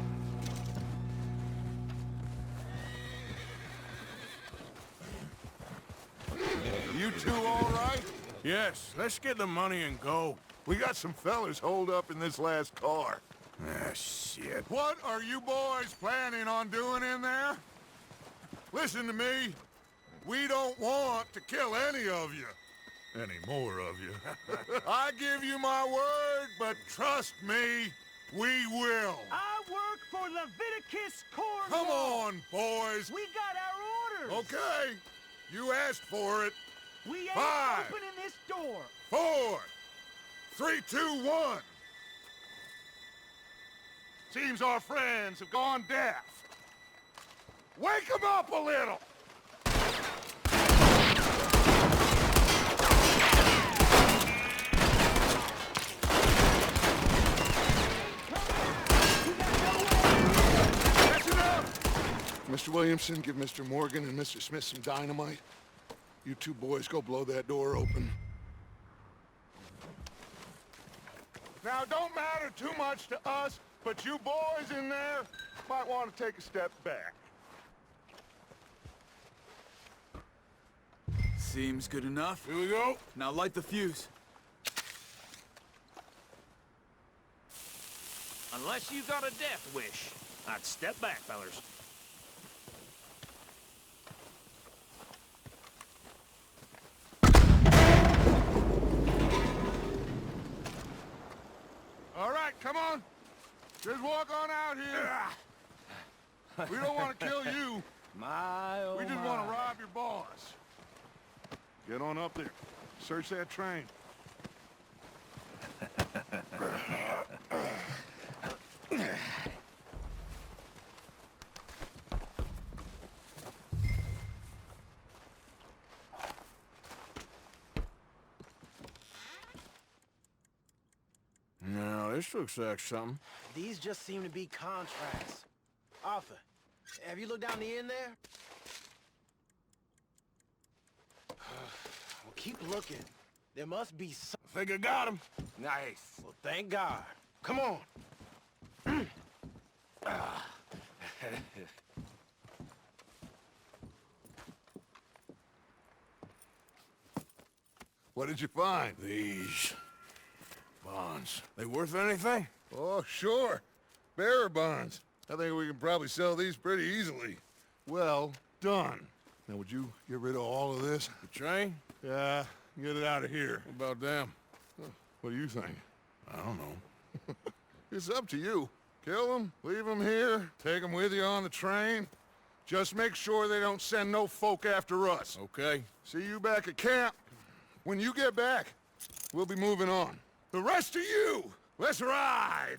You two all right? Yes, let's get the money and go. We got some fellas holed up in this last car. Ah, shit. What are you boys planning on doing in there? Listen to me. We don't want to kill any of you. Any more of you. I give you my word, but trust me, we will. I work for Leviticus Cornwall. Come on, boys. We got our orders. Okay. You asked for it. We ain't 5, opening this door. 4, 3, 2, 1. Seems our friends have gone deaf. Wake them up a little. That's enough. Mr. Williamson, give Mr. Morgan and Mr. Smith some dynamite. You two boys go blow that door open. Now, don't matter too much to us, but you boys in there might want to take a step back. Seems good enough. Here we go. Now light the fuse. Unless you got a death wish, I'd step back, fellers. All right, come on. Just walk on out here. We don't want to kill you. My, oh We just want to rob your boss. Get on up there. Search that train. Now, this looks like something. These just seem to be contrasts. Arthur, have you looked down the end there? Well, keep looking. There must be some... I think I got him. Nice. Well, thank God. Come on. What did you find? These bonds. They worth anything? Oh, sure. Bearer bonds. I think we can probably sell these pretty easily. Well done. Now, would you get rid of all of this? The train? Yeah, get it out of here. What about them? What do you think? I don't know. It's up to you. Kill them, leave them here, take them with you on the train. Just make sure they don't send no folk after us. Okay. See you back at camp. When you get back, we'll be moving on. The rest of you, let's ride!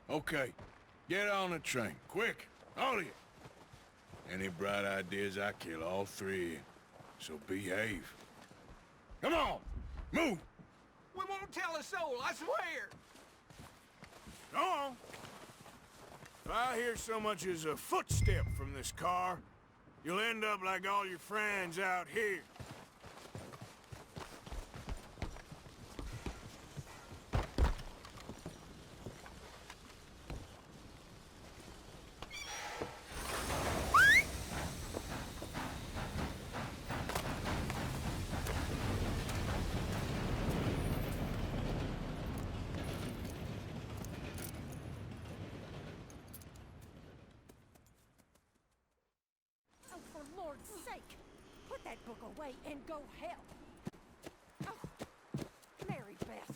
Okay. Get on the train. Quick. All of you. Any bright ideas, I kill all three of you. So behave. Come on! Move! We won't tell a soul, I swear! Go on! If I hear so much as a footstep from this car, you'll end up like all your friends out here. That book away and go help. Oh, Mary Beth.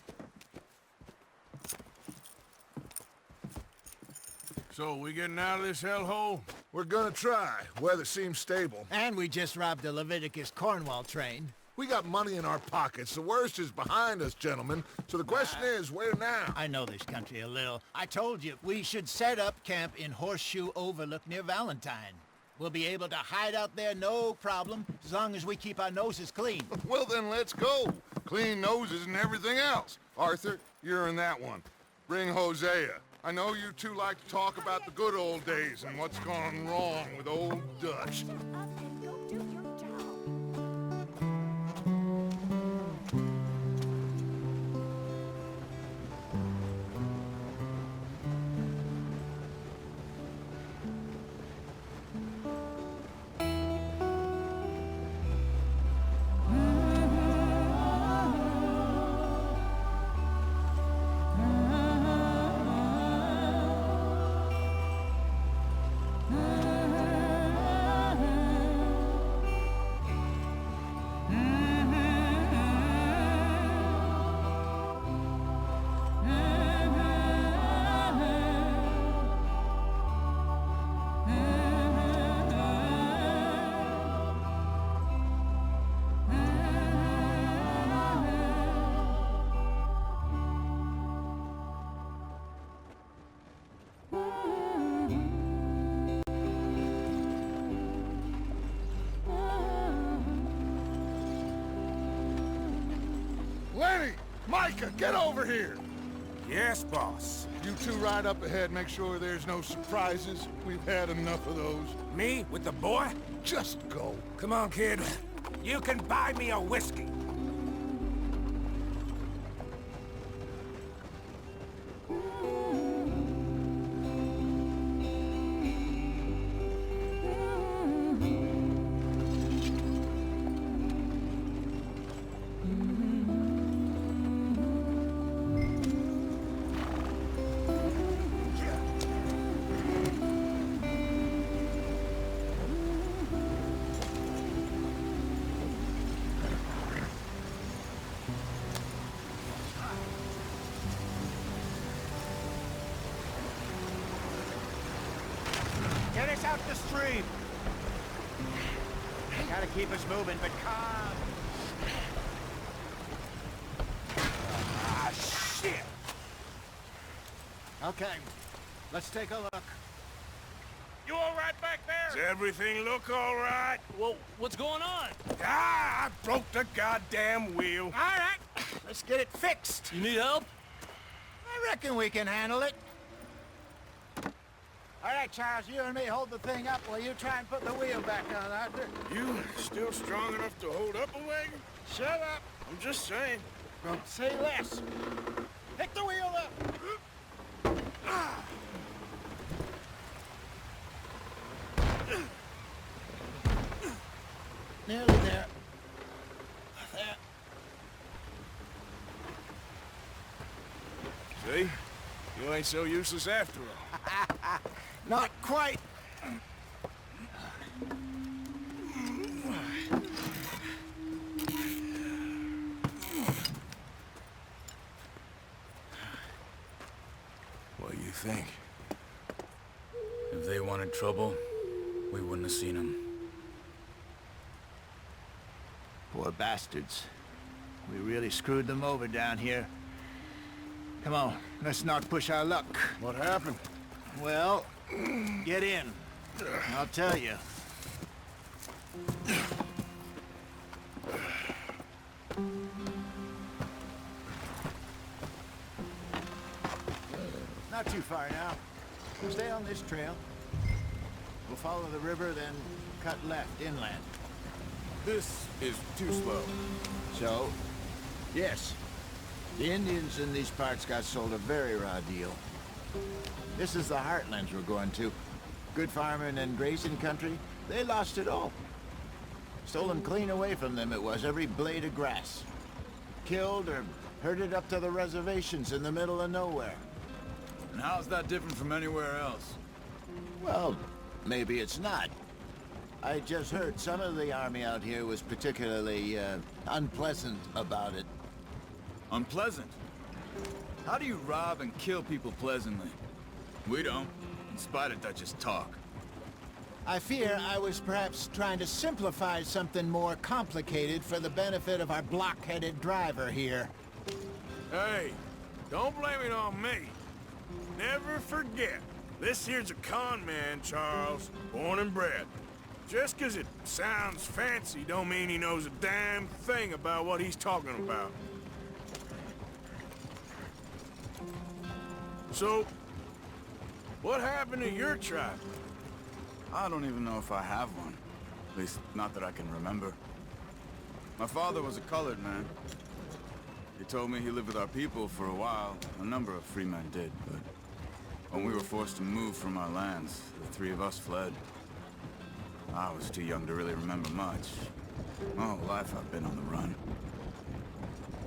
So, we getting out of this hellhole? We're gonna try. Weather seems stable. And we just robbed the Leviticus Cornwall train. We got money in our pockets. The worst is behind us, gentlemen. So the question is, where now? I know this country a little. I told you, we should set up camp in Horseshoe Overlook near Valentine. We'll be able to hide out there, no problem, as long as we keep our noses clean. Well, then let's go. Clean noses and everything else. Arthur, you're in that one. Bring Hosea. I know you two like to talk about the good old days and what's gone wrong with old Dutch. Lenny! Micah, get over here! Yes, boss. You two ride up ahead, make sure there's no surprises. We've had enough of those. Me with the boy? Just go. Come on, kid. You can buy me a whiskey. Get us out the stream. Gotta keep us moving, but calm. Ah, shit! Okay, let's take a look. You all right back there? Does everything look all right? Well, what's going on? Ah, I broke the goddamn wheel. All right, let's get it fixed. You need help? I reckon we can handle it. All right, Charles, you and me hold the thing up while you try and put the wheel back on, Arthur. You still strong enough to hold up a wagon? Shut up. I'm just saying. Don't say less. Pick the wheel up. Nearly there. There. See? You ain't so useless after all. Not quite. What do you think? If they wanted trouble, we wouldn't have seen them. Poor bastards. We really screwed them over down here. Come on, let's not push our luck. What happened? Well, get in. I'll tell you. Not too far now. Stay on this trail. We'll follow the river, then cut left inland. This is too slow. So, yes. The Indians in these parts got sold a very raw deal. This is the heartlands we're going to. Good farming and grazing country, they lost it all. Stolen clean away from them it was, every blade of grass. Killed or herded up to the reservations in the middle of nowhere. And how's that different from anywhere else? Well, maybe it's not. I just heard some of the army out here was particularly, unpleasant about it. Unpleasant? How do you rob and kill people pleasantly? We don't, in spite of Dutch's talk. I fear I was perhaps trying to simplify something more complicated for the benefit of our block-headed driver here. Hey, don't blame it on me. Never forget, this here's a con man, Charles, born and bred. Just 'cause it sounds fancy don't mean he knows a damn thing about what he's talking about. So, What happened to your tribe? I don't even know if I have one. At least, not that I can remember. My father was a colored man. He told me he lived with our people for a while. A number of free men did, but when we were forced to move from our lands, the three of us fled. I was too young to really remember much. My whole life I've been on the run.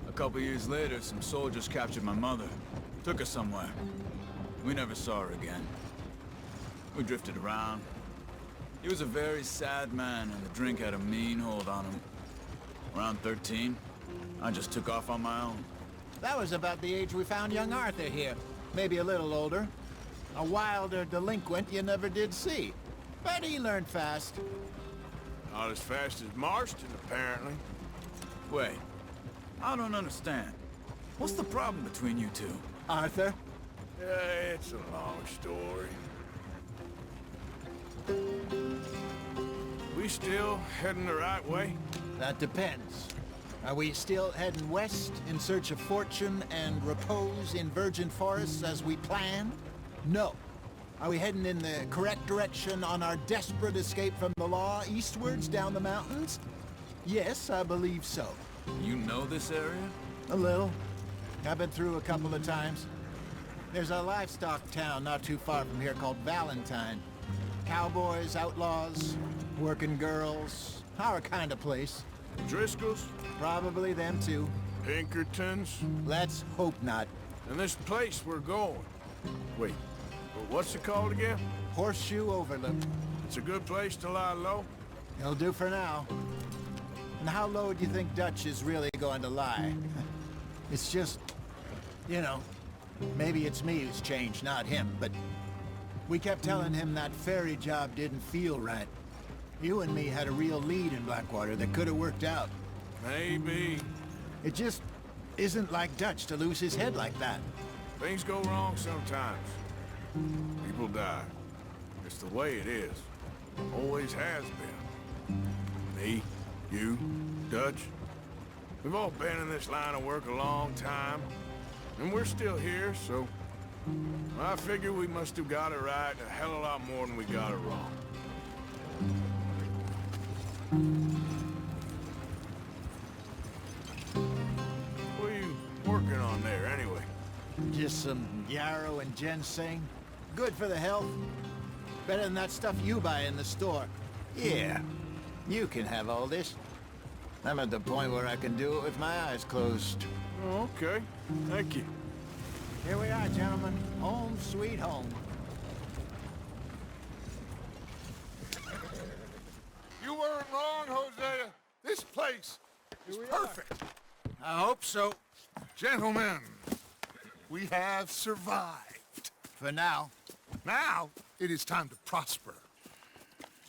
A couple years later, some soldiers captured my mother. Took her somewhere. We never saw her again. We drifted around. He was a very sad man, and the drink had a mean hold on him. Around 13, I just took off on my own. That was about the age we found young Arthur here. Maybe a little older. A wilder delinquent you never did see. But he learned fast. Not as fast as Marston, apparently. Wait, I don't understand. What's the problem between you two? Arthur? It's a long story. We still heading the right way? That depends. Are we still heading west in search of fortune and repose in virgin forests as we planned? No. Are we heading in the correct direction on our desperate escape from the law eastwards down the mountains? Yes, I believe so. You know this area? A little. I've been through a couple of times. There's a livestock town not too far from here called Valentine. Cowboys, outlaws, working girls, our kind of place. Driscoll's? Probably them too. Pinkertons? Let's hope not. And this place we're going. Wait, what's it called again? Horseshoe Overlook. It's a good place to lie low? It'll do for now. And how low do you think Dutch is really going to lie? It's just, you know, maybe it's me who's changed, not him, but we kept telling him that ferry job didn't feel right. You and me had a real lead in Blackwater that could have worked out. Maybe. It just isn't like Dutch to lose his head like that. Things go wrong sometimes. People die. It's the way it is. Always has been. Me, you, Dutch. We've all been in this line of work a long time. And we're still here, so I figure we must have got it right a hell of a lot more than we got it wrong. What are you working on there, anyway? Just some yarrow and ginseng. Good for the health. Better than that stuff you buy in the store. Yeah, you can have all this. I'm at the point where I can do it with my eyes closed. Oh, okay. Thank you. Here we are, gentlemen. Home sweet home. You weren't wrong, Hosea. This place is perfect. I hope so. Gentlemen, we have survived. For now. Now, it is time to prosper.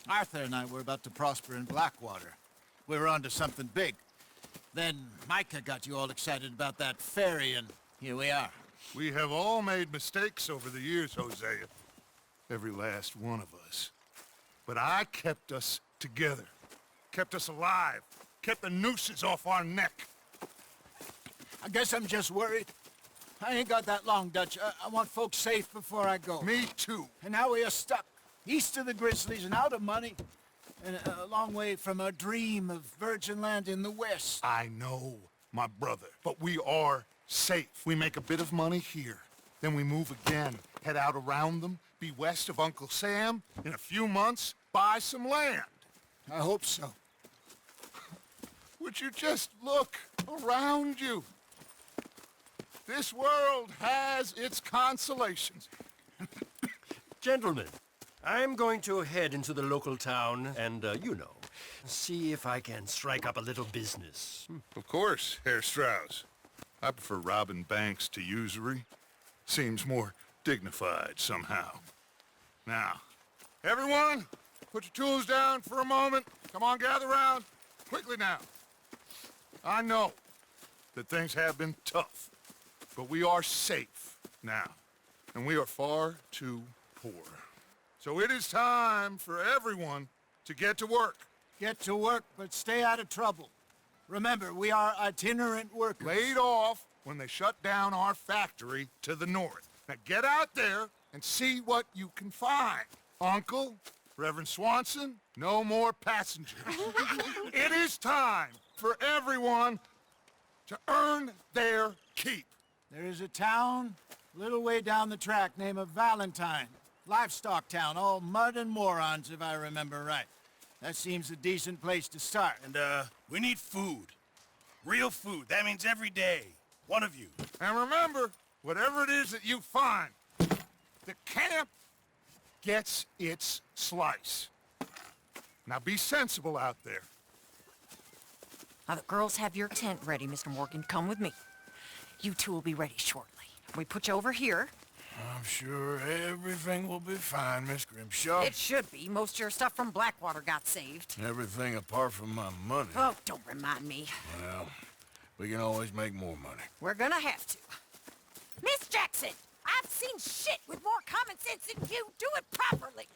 Arthur and I were about to prosper in Blackwater. We were onto something big. Then Micah got you all excited about that ferry, and here we are. We have all made mistakes over the years, Hosea. Every last one of us. But I kept us together. Kept us alive. Kept the nooses off our neck. I guess I'm just worried. I ain't got that long, Dutch. I want folks safe before I go. Me too. And now we are stuck. East of the Grizzlies and out of money. And a long way from our dream of virgin land in the west. I know, my brother. But we are safe. We make a bit of money here. Then we move again. Head out around them. Be west of Uncle Sam. In a few months, buy some land. I hope so. Would you just look around you? This world has its consolations. Gentlemen, I'm going to head into the local town and, you know, see if I can strike up a little business. Of course, Herr Strauss. I prefer robbing banks to usury. Seems more dignified somehow. Now, everyone, put your tools down for a moment. Come on, gather round. Quickly now. I know that things have been tough, but we are safe now, and we are far too poor. So it is time for everyone to get to work. Get to work, but stay out of trouble. Remember, we are itinerant workers. Laid off when they shut down our factory to the north. Now get out there and see what you can find. Uncle, Reverend Swanson, no more passengers. It is time for everyone to earn their keep. There is a town a little way down the track named Valentine. Livestock town, all mud and morons, if I remember right. That seems a decent place to start. And, we need food. Real food. That means every day. One of you. And remember, whatever it is that you find, the camp gets its slice. Now be sensible out there. Now, the girls have your tent ready, Mr. Morgan. Come with me. You two will be ready shortly. We put you over here. I'm sure everything will be fine, Miss Grimshaw. It should be. Most of your stuff from Blackwater got saved. Everything apart from my money. Oh, don't remind me. Well, we can always make more money. We're gonna have to. Miss Jackson, I've seen shit with more common sense than you. Do it properly.